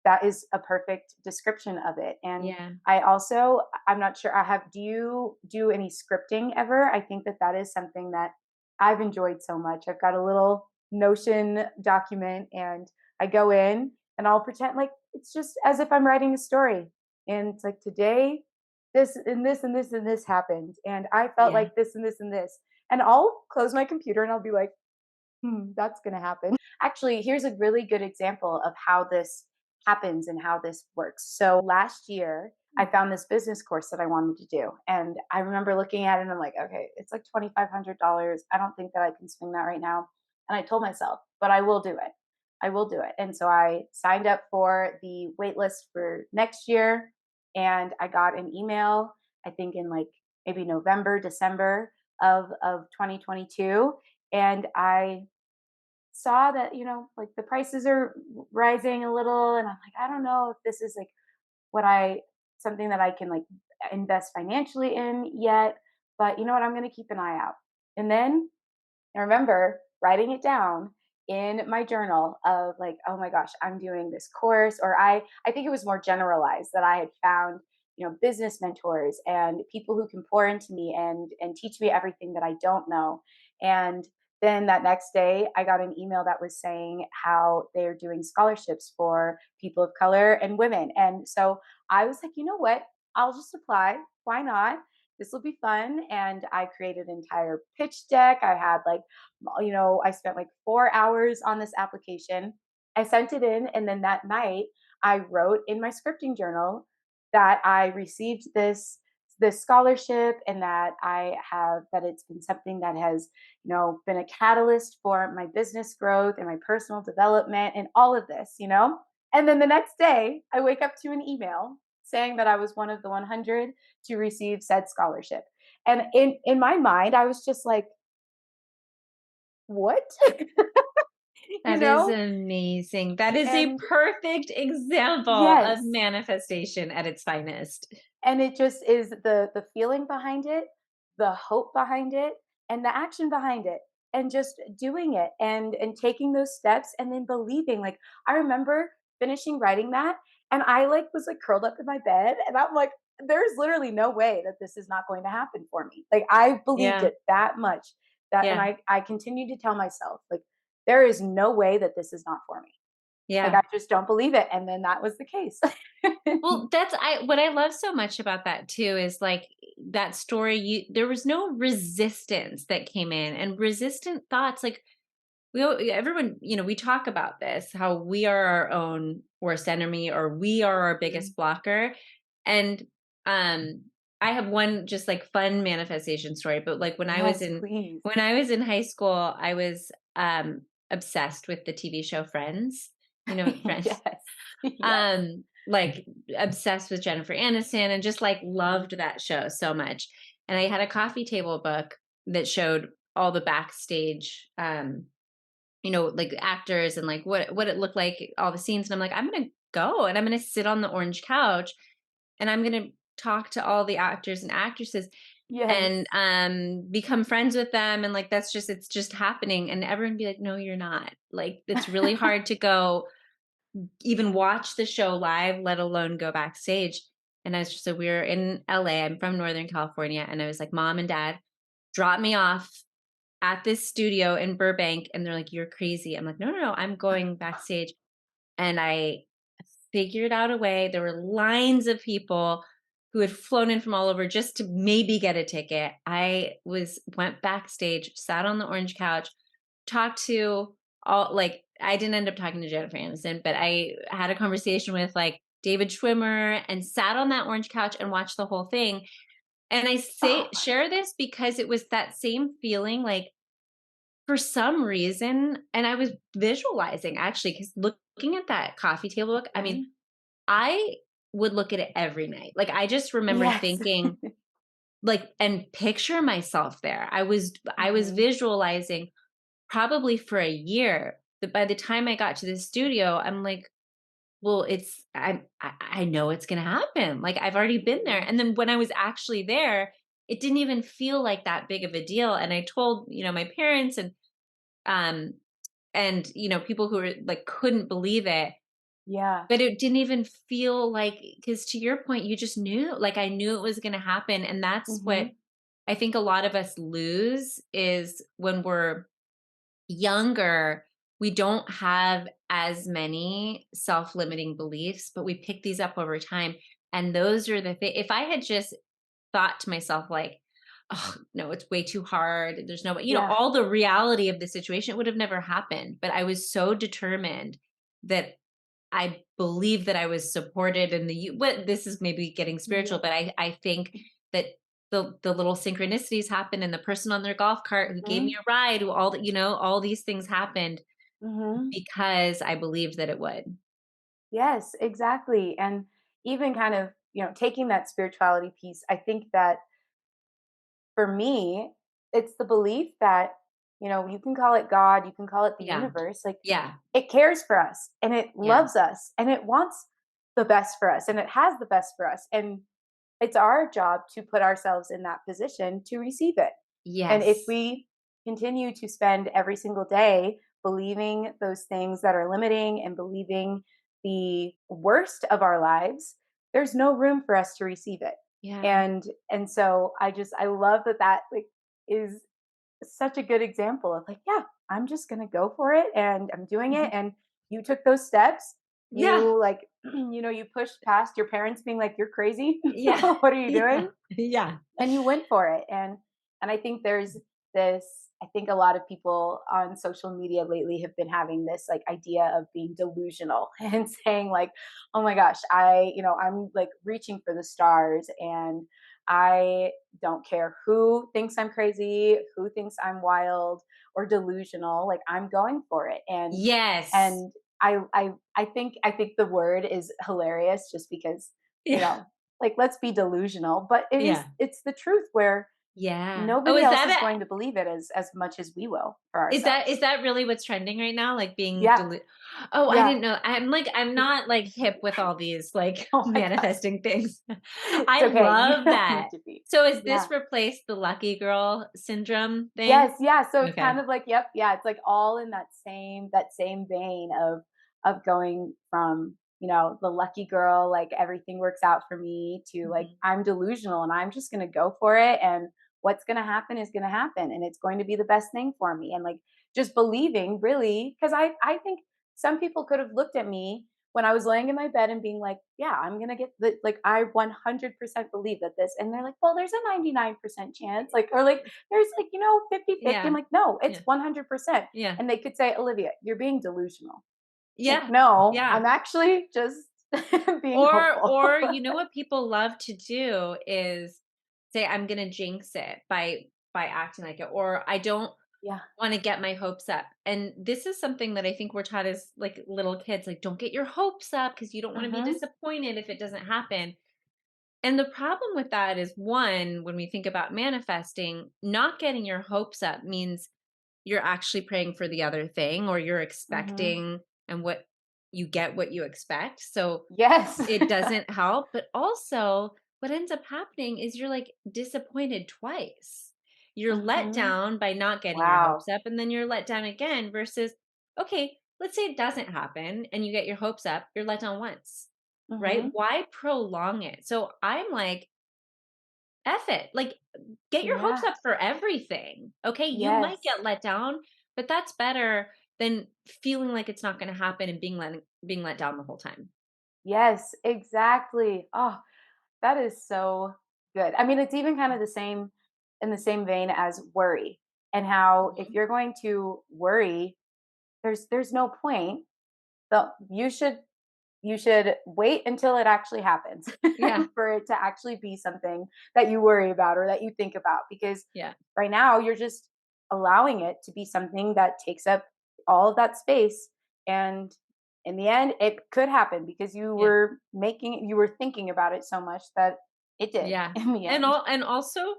that is a perfect description of it. And Yeah. I also, I'm not sure, I have do you do any scripting ever? I think that that is something that I've enjoyed so much. I've got a little Notion document, and I go in and I'll pretend like it's just as if I'm writing a story. And it's like, today this and this and this and this happened, and I felt Yeah. like this and this and this. And I'll close my computer and I'll be like, that's going to happen. Actually, here's a really good example of how this happens and how this works. So last year, I found this business course that I wanted to do. And I remember looking at it and I'm like, okay, it's like $2,500. I don't think that I can swing that right now. And I told myself, but I will do it. I will do it. And so I signed up for the wait list for next year. And I got an email, I think in like maybe November, December of 2022. And I saw that, like the prices are rising a little, and I'm like, I don't know if this is like what I something that I can like invest financially in yet, but you know what, I'm going to keep an eye out. And then I remember writing it down in my journal of like, oh my gosh, I'm doing this course, or I think it was more generalized that I had found, business mentors and people who can pour into me and teach me everything that I don't know. And then that next day, I got an email that was saying how they're doing scholarships for people of color and women. And so I was like, you know what? I'll just apply. Why not? This will be fun. And I created an entire pitch deck. I had like, I spent like 4 hours on this application. I sent it in. And then that night, I wrote in my scripting journal that I received this scholarship, and that it's been something that has, been a catalyst for my business growth and my personal development and all of this. And then the next day I wake up to an email saying that I was one of the 100 to receive said scholarship. And in my mind, I was just like, what? you That is know? amazing. That is a And perfect example of yes, manifestation at its finest. and it just is the feeling behind it, the hope behind it, and the action behind it, and just doing it and taking those steps and then believing. Like, I remember finishing writing that, and I like was like curled up in my bed, and I'm like, there's literally no way that this is not going to happen for me. Like, I believed Yeah. it that much, that, and Yeah. I continue to tell myself, like, there is no way that this is not for me. Like, Yeah. I just don't believe it, and then that was the case. Well, that's I what I love so much about that too is like that story you there was no resistance that came in and resistant thoughts like everyone, we talk about this, how we are our own worst enemy or we are our Mhm. biggest blocker. And um I have one just like fun manifestation story, but like Yes, please. when I was in high school, I was obsessed with the TV show Friends. You know, Friends. Yes. Yes. Like obsessed with Jennifer Aniston and just like Mhm. loved that show so much. And I had a coffee table book that showed all the backstage like actors and like what it looked like, all the scenes. And I'm like, I'm gonna go and I'm gonna sit on the orange couch and I'm gonna talk to all the actors and actresses and Yes. become friends with them. And like it's just happening. And everyone be like, no, you're not. Like it's really hard to go even watch the show live, let alone go backstage. And I was just so we were in LA. I'm from Northern California. And I was like, Mom and Dad, drop me off at this studio in Burbank. And they're like, you're crazy. I'm like, no, no, no, I'm going backstage. And I figured out a way. There were lines of people who had flown in from all over just to maybe get a ticket. I went backstage, sat on the orange couch, talked to all like I didn't end up talking to Jennifer Aniston, but I had a conversation with like David Schwimmer and sat on that orange couch and watched the whole thing. And I Oh say my share this because it was that same feeling like for some reason, and I was visualizing actually, because looking at that coffee table book, I mean, mhm. I would look at it every night. Like, I just remember Yes. thinking, like, and picture myself there. I was Mhm. visualizing probably for a year. But by the time I got to the studio, I'm like, well, I know it's gonna happen. Like I've already been there. Mhm. And then when I was actually there, it didn't even feel like that big of a deal. And I told, my parents um and people who were like couldn't believe it. Yeah. But it didn't even feel like because to your point, you just knew, like I knew it was gonna happen. And that's what Mhm. I think a lot of us lose is when we're younger, we don't have as many self-limiting beliefs, but we pick these up over time. And those are the thing. If I had just thought to myself, like, oh, no, it's way too hard. There's no, Yeah. all the reality of the situation, it would have never happened. But I was so determined that I believe that I was supported in what this is maybe getting spiritual, Yeah. but I think that the little synchronicities happen and the person on their golf cart who gave me Mhm. a ride, who all these things happened Mhm. because I believed that it would. Yes, exactly. And even kind of, taking that spirituality piece, I think that for me, it's the belief that, you can call it God, you can call it the Yeah. universe, like, Yeah. it cares for us and it Yeah. loves us and it wants the best for us and it has the best for us. And it's our job to put ourselves in that position to receive it. And if Yes. we continue to spend every single day believing those things that are limiting and believing the worst of our lives, there's no room for us to receive it. Yeah. And so I love that like is such a good example of like, yeah, I'm just going to go for it and I'm doing it. Mhm. And you took those steps. Yeah. You like, you pushed past your parents being like, you're crazy. Yeah. What are you Yeah. doing? Yeah. And you went for it. And I think there's this, I think a lot of people on social media lately have been having this like idea of being delusional and saying like, oh my gosh, I'm like reaching for the stars and I don't care who thinks I'm crazy, who thinks I'm wild or delusional, like I'm going for it. Yes. And I think the word is hilarious just because you Yeah. know, like let's be delusional, but Yeah. it's the truth where Yeah. Oh, nobody else is going to believe it as much as we will for is ourselves. that really what's trending right now? Like being Yeah, Oh, I yeah. didn't know. I'm not like hip with all these like Oh my god. manifesting things. It's I okay. You love don't need that. to be. So is Yeah. this replaced the lucky girl syndrome thing? Yes, yeah, so it's kind Okay. of like yep, yeah, it's like all in that same vein of going from, the lucky girl, like everything works out for me to like Mhm. I'm delusional and I'm just going to go for it and what's going to happen is going to happen and it's going to be the best thing for me and like just believing really because I think some people could have looked at me when I was laying in my bed and being like, yeah, I'm going to get the like I 100% believe that this and they're like, well, there's a 99% chance like or like there's like, 50-50. I'm Yeah. like, no, it's Yeah. 100%. Yeah. And they could say, Olivia, you're being delusional. Like, Yeah. no, Yeah. I'm actually just being hopeful. Or you know what people love to do is say, I'm gonna jinx it by acting like it, or I don't Yeah. want to get my hopes up. And this is something that I think we're taught as like little kids, like don't get your hopes up because you don't want to be Hmm. disappointed if it doesn't happen. And the problem with that is one, when we think about manifesting, not getting your hopes up means you're actually praying for the other thing or you're Hmm. expecting and what you get what you expect. So Yes. it doesn't help, but also what ends up happening is you're like disappointed twice. You're let Hmm. down by not getting your Wow. hopes up, and then you're let down again versus, okay, let's say it doesn't happen and you get your hopes up, you're let down once, right? Hmm. Why prolong it? So I'm like, F it. Like, get your hopes Yeah. up for everything. Okay. You might Yes. get let down, but that's better than feeling like it's not going to happen and being let down the whole time. Yes, exactly. Oh, that is so good. I mean, it's even kind of the same in the same vein as worry and how if Mhm. you're going to worry, there's no point. You should wait until it actually happens Yeah. for it to actually be something that you worry about or that you think about because Yeah. right now you're just allowing it to be something that takes up all of that space and in the end it could happen because Yeah. you were thinking about it so much that it did Yeah. in the And end. also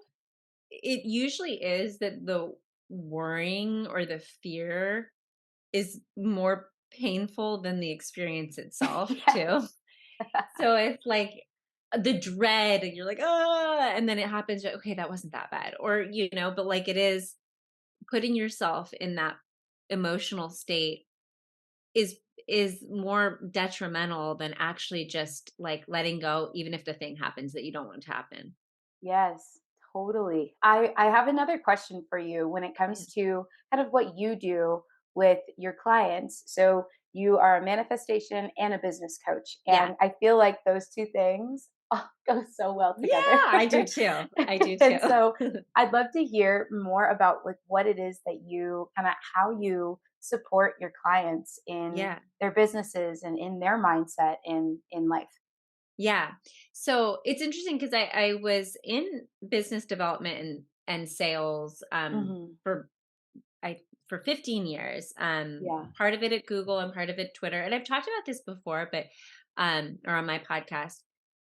it usually is that the worrying or the fear is more painful than the experience itself Yes. too. So it's like the dread and you're like, "Ah," and then it happens, you're like, okay, that wasn't that bad. Or, but like it is putting yourself in that emotional state is is more detrimental than actually just like letting go even if the thing happens that you don't want to happen. Yes, totally. I have another question for you when it Yeah. comes to kind of what you do with your clients. So you are a manifestation and a business coach, Yeah. and I feel like those two things go so well Yeah, together. I do too. I do And so too. I'd love to hear more about like what it is that you kind of how you support your clients in Yeah. their businesses and in their mindset in life. Yeah. So it's interesting because I was in business development and sales Hmm. I for 15 years. Yeah. Part of it at Google and part of it Twitter. And I've talked about this before, but or on my podcast.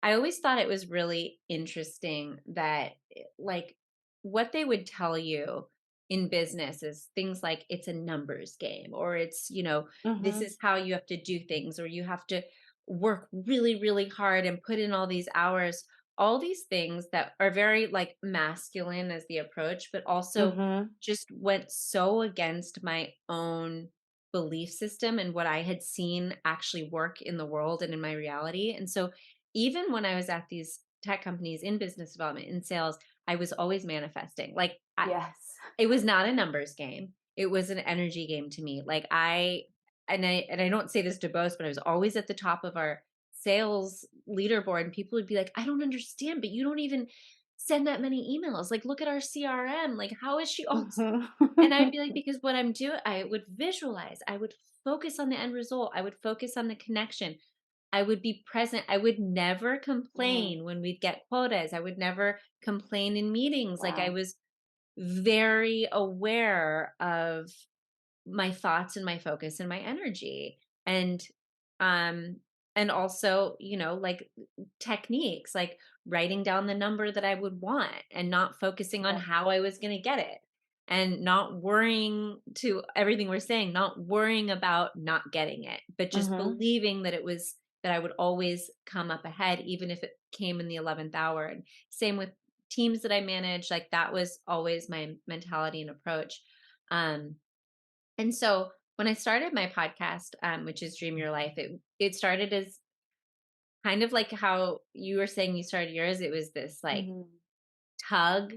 I always thought it was really interesting that like what they would tell you in business is things like it's a numbers game or it's, this Hmm. is how you have to do things or you have to work really, really hard and put in all these hours, all these things that are very like masculine as the approach, but also Hmm. just went so against my own belief system and what I had seen actually work in the world and in my reality. And so even when I was at these tech companies in business development, in sales, I was always manifesting. Like Yes. it was not a numbers game. It was an energy game to me. Like I don't say this to boast, but I was always at the top of our sales leaderboard and people would be like, "I don't understand, but you don't even send that many emails. Like look at our CRM. Like how is she all?" Mhm. And I'd be like, because what I'm doing, I would visualize, I would focus on the end result, I would focus on the connection. I would be present. I would never Mm, complain when we'd get quotas. I would never complain in meetings. Like I wow. was very aware of my thoughts and my focus and my energy. And um and also, like techniques, like writing down the number that I would want and not focusing on Yeah. how I was going to get it, and not worrying, to everything we're saying, not worrying about not getting it, but just Mhm. believing that I would always come up ahead, even if it came in the 11th hour. And same with teams that I manage, like that was always my mentality and approach. Um, and so when I started my podcast, which is Dream Your Life, it started as kind of like how you were saying you started yours. It was this like Mhm. tug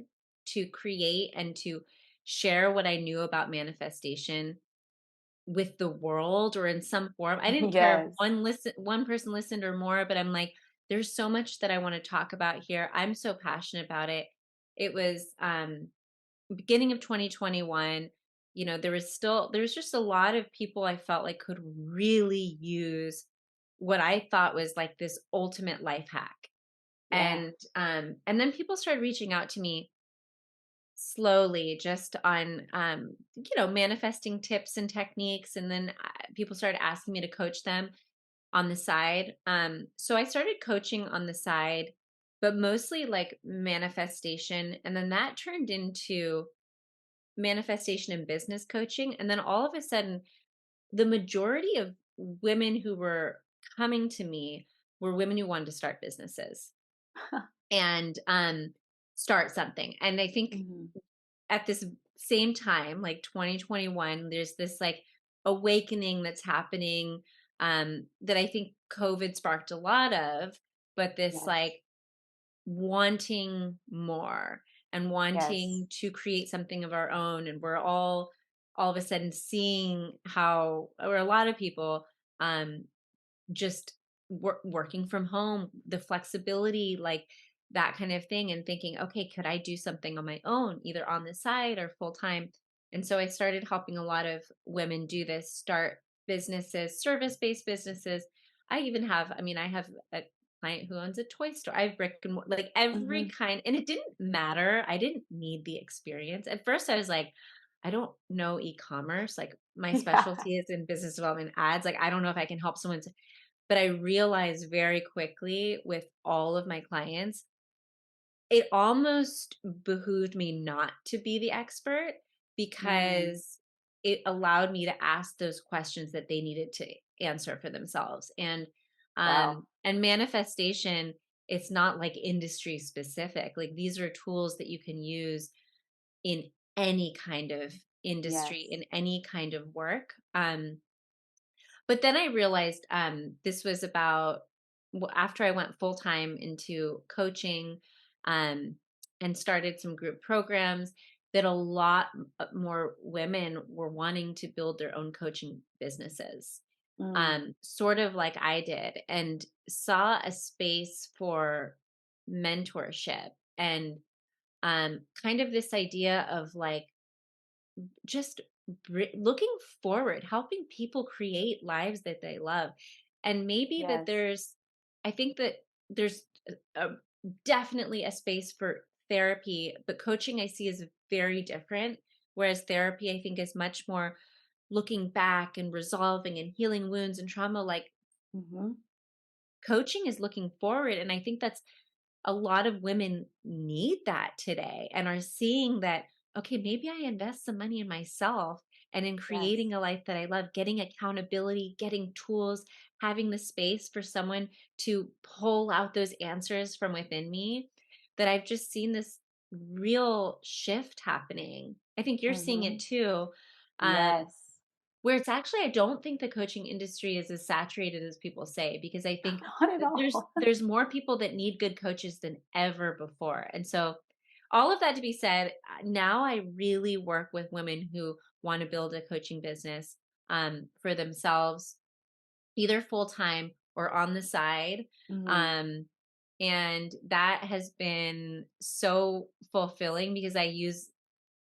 to create and to share what I knew about manifestation with the world, or in some form. I didn't care if Yes. one person listened or more, but I'm like, there's so much that I want to talk about here. I'm so passionate about it. It was beginning of 2021. There was just a lot of people I felt like could really use what I thought was like this ultimate life hack. Yeah. And then people started reaching out to me slowly, just on manifesting tips and techniques, and then people started asking me to coach them on the side. So I started coaching on the side, but mostly like manifestation, and then that turned into manifestation and business coaching. And then all of a sudden, the majority of women who were coming to me were women who wanted to start businesses and start something. And I think Mhm. at this same time, like 2021, there's this like awakening that's happening, that I think COVID sparked a lot of, but this Yes. like wanting more and Yes. wanting to create something of our own. And we're all of a sudden seeing how, or a lot of people, um just working from home, the flexibility, like that kind of thing, and thinking, okay, could I do something on my own, either on the side or full time? And so I started helping a lot of women do this, start businesses, service based businesses. I have a client who owns a toy store. I have brick and like every Mhm. kind, and it didn't matter. I didn't need the experience. At first, I was like, I don't know e-commerce. Like my Yeah. specialty is in business development ads. Like I don't know if I can help someone, but I realized very quickly with all of my clients, it almost behooved me not to be the expert, Mm. because it allowed me to ask those questions that they needed to answer for themselves. Wow. And manifestation, it's not like industry specific. Like these are tools that you can use in any kind of industry, Yes. in any kind of work. But then I realized, this was about after I went full time into coaching, um, and started some group programs, that a lot more women were wanting to build their own coaching businesses, Mm. sort of like I did, and saw a space for mentorship, and kind of this idea of like just looking forward, helping people create lives that they love. And maybe that Yes. I think that there's definitely a space for therapy, but coaching I see is very different. Whereas therapy, I think, is much more looking back and resolving and healing wounds and trauma. Like Mhm. coaching is looking forward. And I think that's a lot of women need that today, and are seeing that, okay, maybe I invest some money in myself and in Yes. creating a life that I love, getting accountability, getting tools, having the space for someone to pull out those answers from within me, that I've just seen this real shift happening. I think you're seeing it Mhm. too. Um, Yes. where it's actually, I don't think the coaching industry is as saturated as people say, because I think Not at that there's all. there's more people that need good coaches than ever before. And so all of that to be said, now I really work with women who want to build a coaching business, for themselves, either full time or on the side. Mhm. Um, and that has been so fulfilling, because I use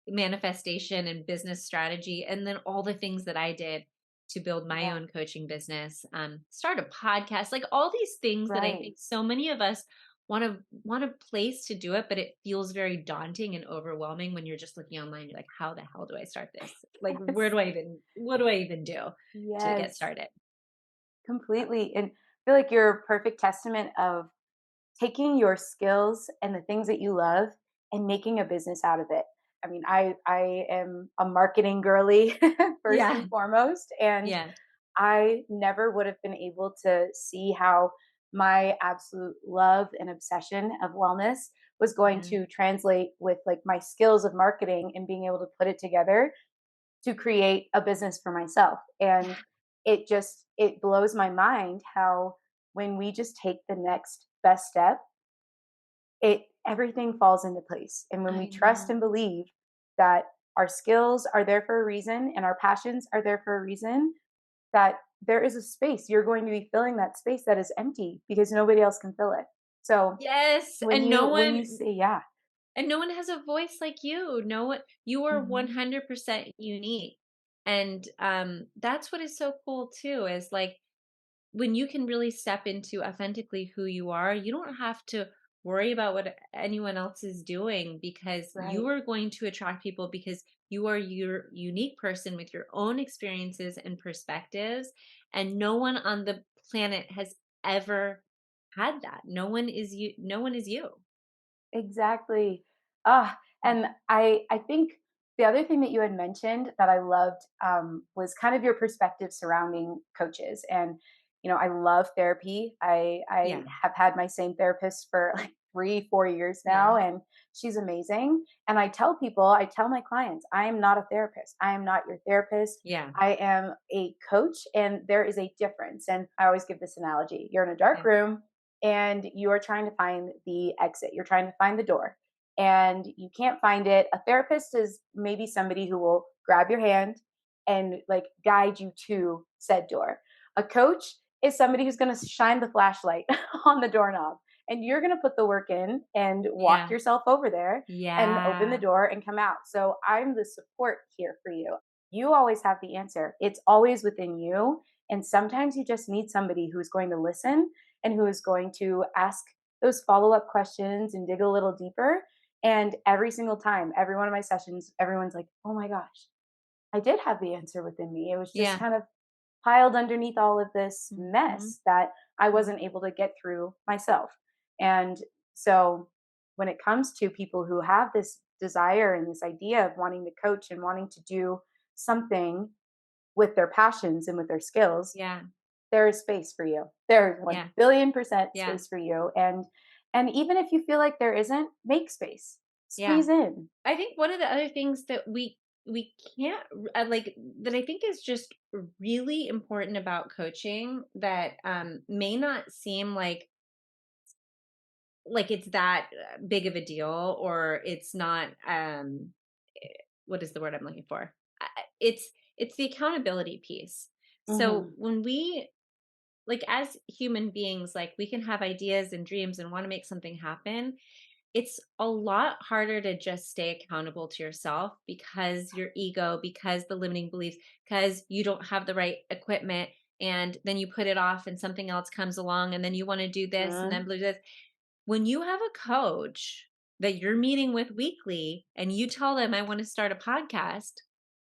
manifestation and business strategy, and then all the things that I did to build my Yeah. own coaching business, start a podcast, like all these things that I Right. think so many of us want a place to do it, but it feels very daunting and overwhelming when you're just looking online. You're like, how the hell do I start this? Like, Yes. what do I even do to get Yes. started? Completely. And feel like you're a perfect testament of taking your skills and the things that you love and making a business out of it. I mean, I am a marketing girly first Yeah. and foremost, and Yeah. I never would have been able to see how my absolute love and obsession of wellness was going Yeah. to translate with like my skills of marketing and being able to put it together to create a business for myself. Yeah. And it blows my mind how when we just take the next best step, it everything falls into place. And when we I trust and know. believe that our skills are there for a reason and our passions are there for a reason, that there is a space. You're going to be filling that space that is empty because nobody else can fill it. So Yes, when you say yeah. and no one has a voice like you. No one, you are Mhm. 100% unique. And that's what is so cool too, is like when you can really step into authentically who you are, you don't have to worry about what anyone else is doing, because you Right. are going to attract people because you are your unique person with your own experiences and perspectives. And no one on the planet has ever had that. No one is you. No one is you. Exactly. Ah, and I think the other thing that you had mentioned that I loved was kind of your perspective surrounding coaches. And I love therapy. I Yeah. have had my same therapist for like 3 4 years Yeah. now, and she's amazing. And I tell people, I tell my clients, I am not a therapist. I am not your therapist. Yeah. I am a coach, and there is a difference. And I always give this analogy: you're in a dark Yeah. room and you are trying to find the exit. You're trying to find the door and you can't find it. A therapist is maybe somebody who will grab your hand and like guide you to said door. A coach is somebody who's going to shine the flashlight on the doorknob, and you're going to put the work in and walk Yeah. yourself over there and open the Yeah. door and come out. So I'm the support here for you. You always have the answer. It's always within you. And sometimes you just need somebody who's going to listen and who is going to ask those follow-up questions and dig a little deeper. And every single time, every one of my sessions, everyone's like, "Oh my gosh, I did have the answer within me. It was just Yeah. kind of piled underneath all of this Mhm. mess that I Mhm. wasn't able to get through myself." And so when it comes to people who have this desire and this idea of wanting to coach and wanting to do something with their passions and with their skills, Yeah. there is space for you. There is Yeah. 1,000,000,000% Yeah. space for you. And even if you feel like there isn't, make space. Yeah. Squeeze in. I think one of the other things that we can't like, that I think is just really important about coaching, that may not seem like it's that big of a deal, or it's not what is the word I'm looking for? It's the accountability piece. So Mhm. when we, like, as human beings, like, we can have ideas and dreams and want to make something happen. It's a lot harder to just stay accountable to yourself, because your ego, because the limiting beliefs, because you don't have the right equipment, and then you put it off and something else comes along, and then you want to do this and then Mhm. do this. When you have a coach that you're meeting with weekly and you tell them, I want to start a podcast,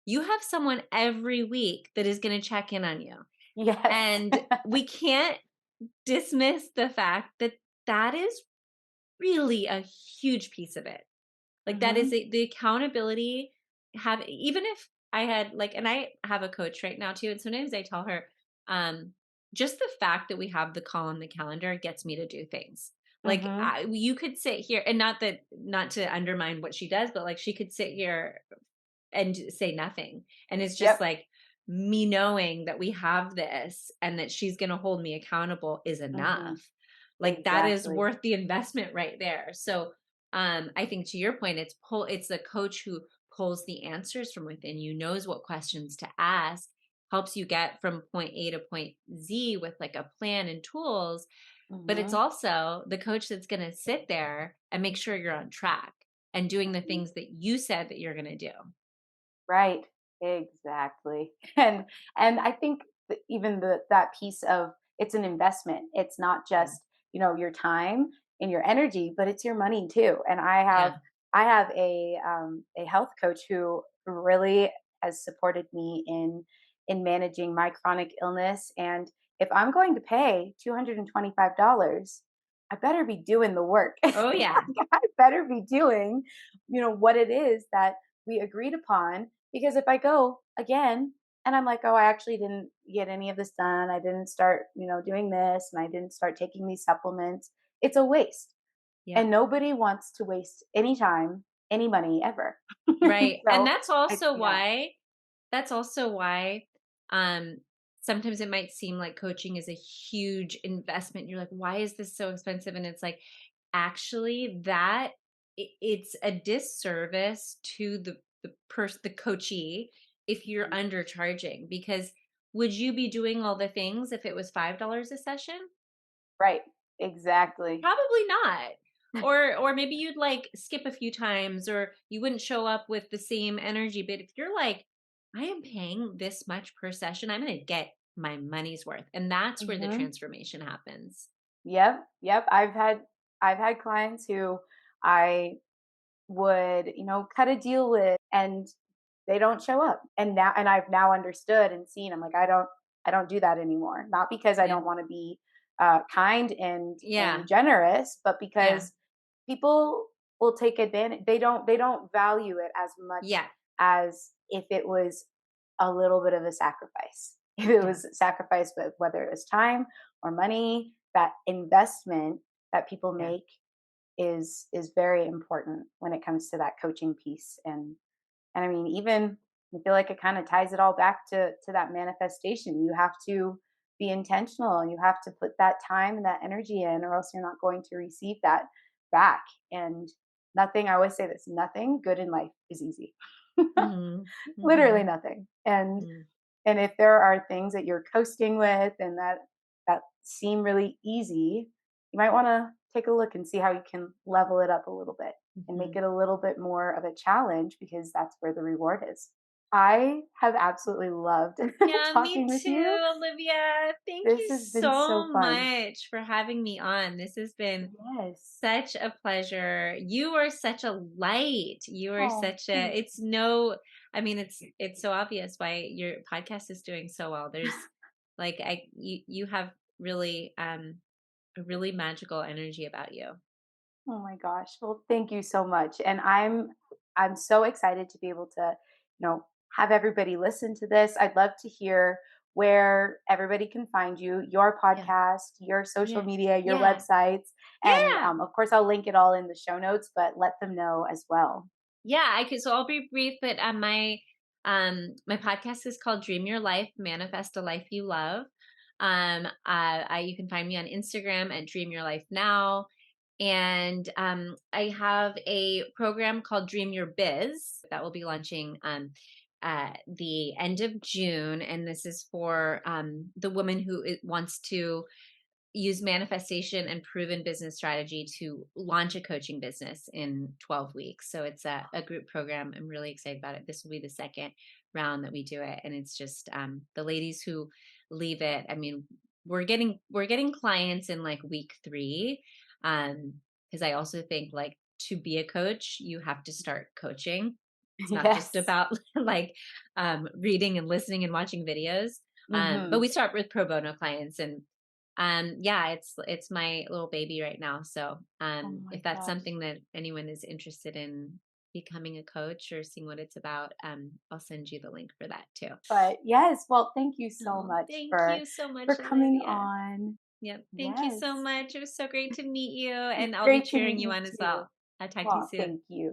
you have someone every week that is going to check in on you. Yes. And we can't dismiss the fact that that is really a huge piece of it. Like, that is Mhm. the accountability. Have, even if I had like, and I have a coach right now too, and sometimes I tell her, um, just the fact that we have the call on the calendar gets me to do things. Like, Mhm. you could sit here, and not to undermine what she does, but like, she could sit here and say nothing. And it's just Yep. like, me knowing that we have this and that she's going to hold me accountable is Mhm. enough. Like, that is Exactly. worth the investment right there. So I think, to your point, it's the coach who pulls the answers from within you, knows what questions to ask, helps you get from point A to point Z with like a plan and tools. But it's Mhm. also the coach that's going to sit there and make sure you're on track and doing the Mhm. things that you said that you're going to do. Right. Exactly. And I think that even that piece of it's an investment. It's not Yeah. just, your time and your energy, but it's your money too. And I have a health coach who really has supported me in managing my chronic illness, and if I'm going to pay $225, I better be doing the work. Oh, yeah. I better be doing, what it is that we agreed upon. Because if I go again and I'm like, oh, I actually didn't get any of this done, I didn't start, doing this, and I didn't start taking these supplements, it's a waste. Yeah. And nobody wants to waste any time, any money ever. Right. And So that's I, also yeah, why that's also why um sometimes it might seem like coaching is a huge investment. You're like, why is this so expensive? And it's like, actually, it's a disservice to the coachee if you're undercharging, because would you be doing all the things if it was $5 a session? right, exactly. Probably not. Or maybe you'd like skip a few times, or you wouldn't show up with the same energy. But if you're like, I am paying this much per session, I'm going to get my money's worth. And that's where the Hmm. transformation happens. Yep, yep. I've had clients who I would, cut a deal with, and they don't show up. And I've now understood and seen. I'm like, I don't do that anymore. Not because I Yeah. don't want to be kind and Yeah. generous, but Yeah. because people will take advantage. They don't value it as much Yeah. as if it was a little bit of a sacrifice. If it Yeah. was sacrifice, but whether it was time or money, that investment that people Yeah. make is very important when it comes to that coaching piece. And I mean, even I feel like it kind of ties it all back to that manifestation. You have to be intentional, and you have to put that time and that energy in, or else you're not going to receive that back. And nothing, I always say this, nothing good in life is easy. Hmm. Literally Hmm. nothing. And Hmm. and if there are things that you're coasting with and that seem really easy, you might want to take a look and see how you can level it up a little bit and make Hmm. it a little bit more of a challenge, because that's where the reward is. I have absolutely loved Yeah, me talking with you. too, Olivia. Thank This you has been so so fun. much for having me on. This has been Yes. such a pleasure. You are such a light. You are Oh, such a, thank it's no, I mean, it's so obvious why your podcast is doing so well. There's like you have really a really magical energy about you. Oh my gosh. Well, thank you so much. And I'm so excited to be able to, have everybody listen to this. I'd love to hear where everybody can find you, your Yeah. podcast, your social Yeah. media, your Yeah. websites. And Yeah. of course, I'll link it all in the show notes, but let them know as well. Yeah, I could, so I'll be brief, but my podcast is called Dream Your Life, Manifest a Life You Love. You can find me on Instagram at Dream Your Life Now. And I have a program called Dream Your Biz that will be launching the end of June. And this is for the woman who wants to use manifestation and proven business strategy to launch a coaching business in 12 weeks. So it's a group program. I'm really excited about it. This will be the second round that we do it. And it's just the ladies who leave it. I mean, we're getting clients in like week 3. Because I also think, like, to be a coach, you have to start coaching. It's not just Yes. about like reading and listening and watching videos. But Hmm. we start with pro bono clients, and yeah, it's my little baby right now. So Oh my if that's gosh. something that anyone is interested in becoming a coach or seeing what it's about, I'll send you the link for that too. But yes, well, thank you so Oh, much thank for you so for much, coming Olivia. on. Yep, thank you so Yes. much. It was so great to meet you, and I'll be Great to cheering meet you you on as too. well. I'll talk to you Oh, soon. thank you.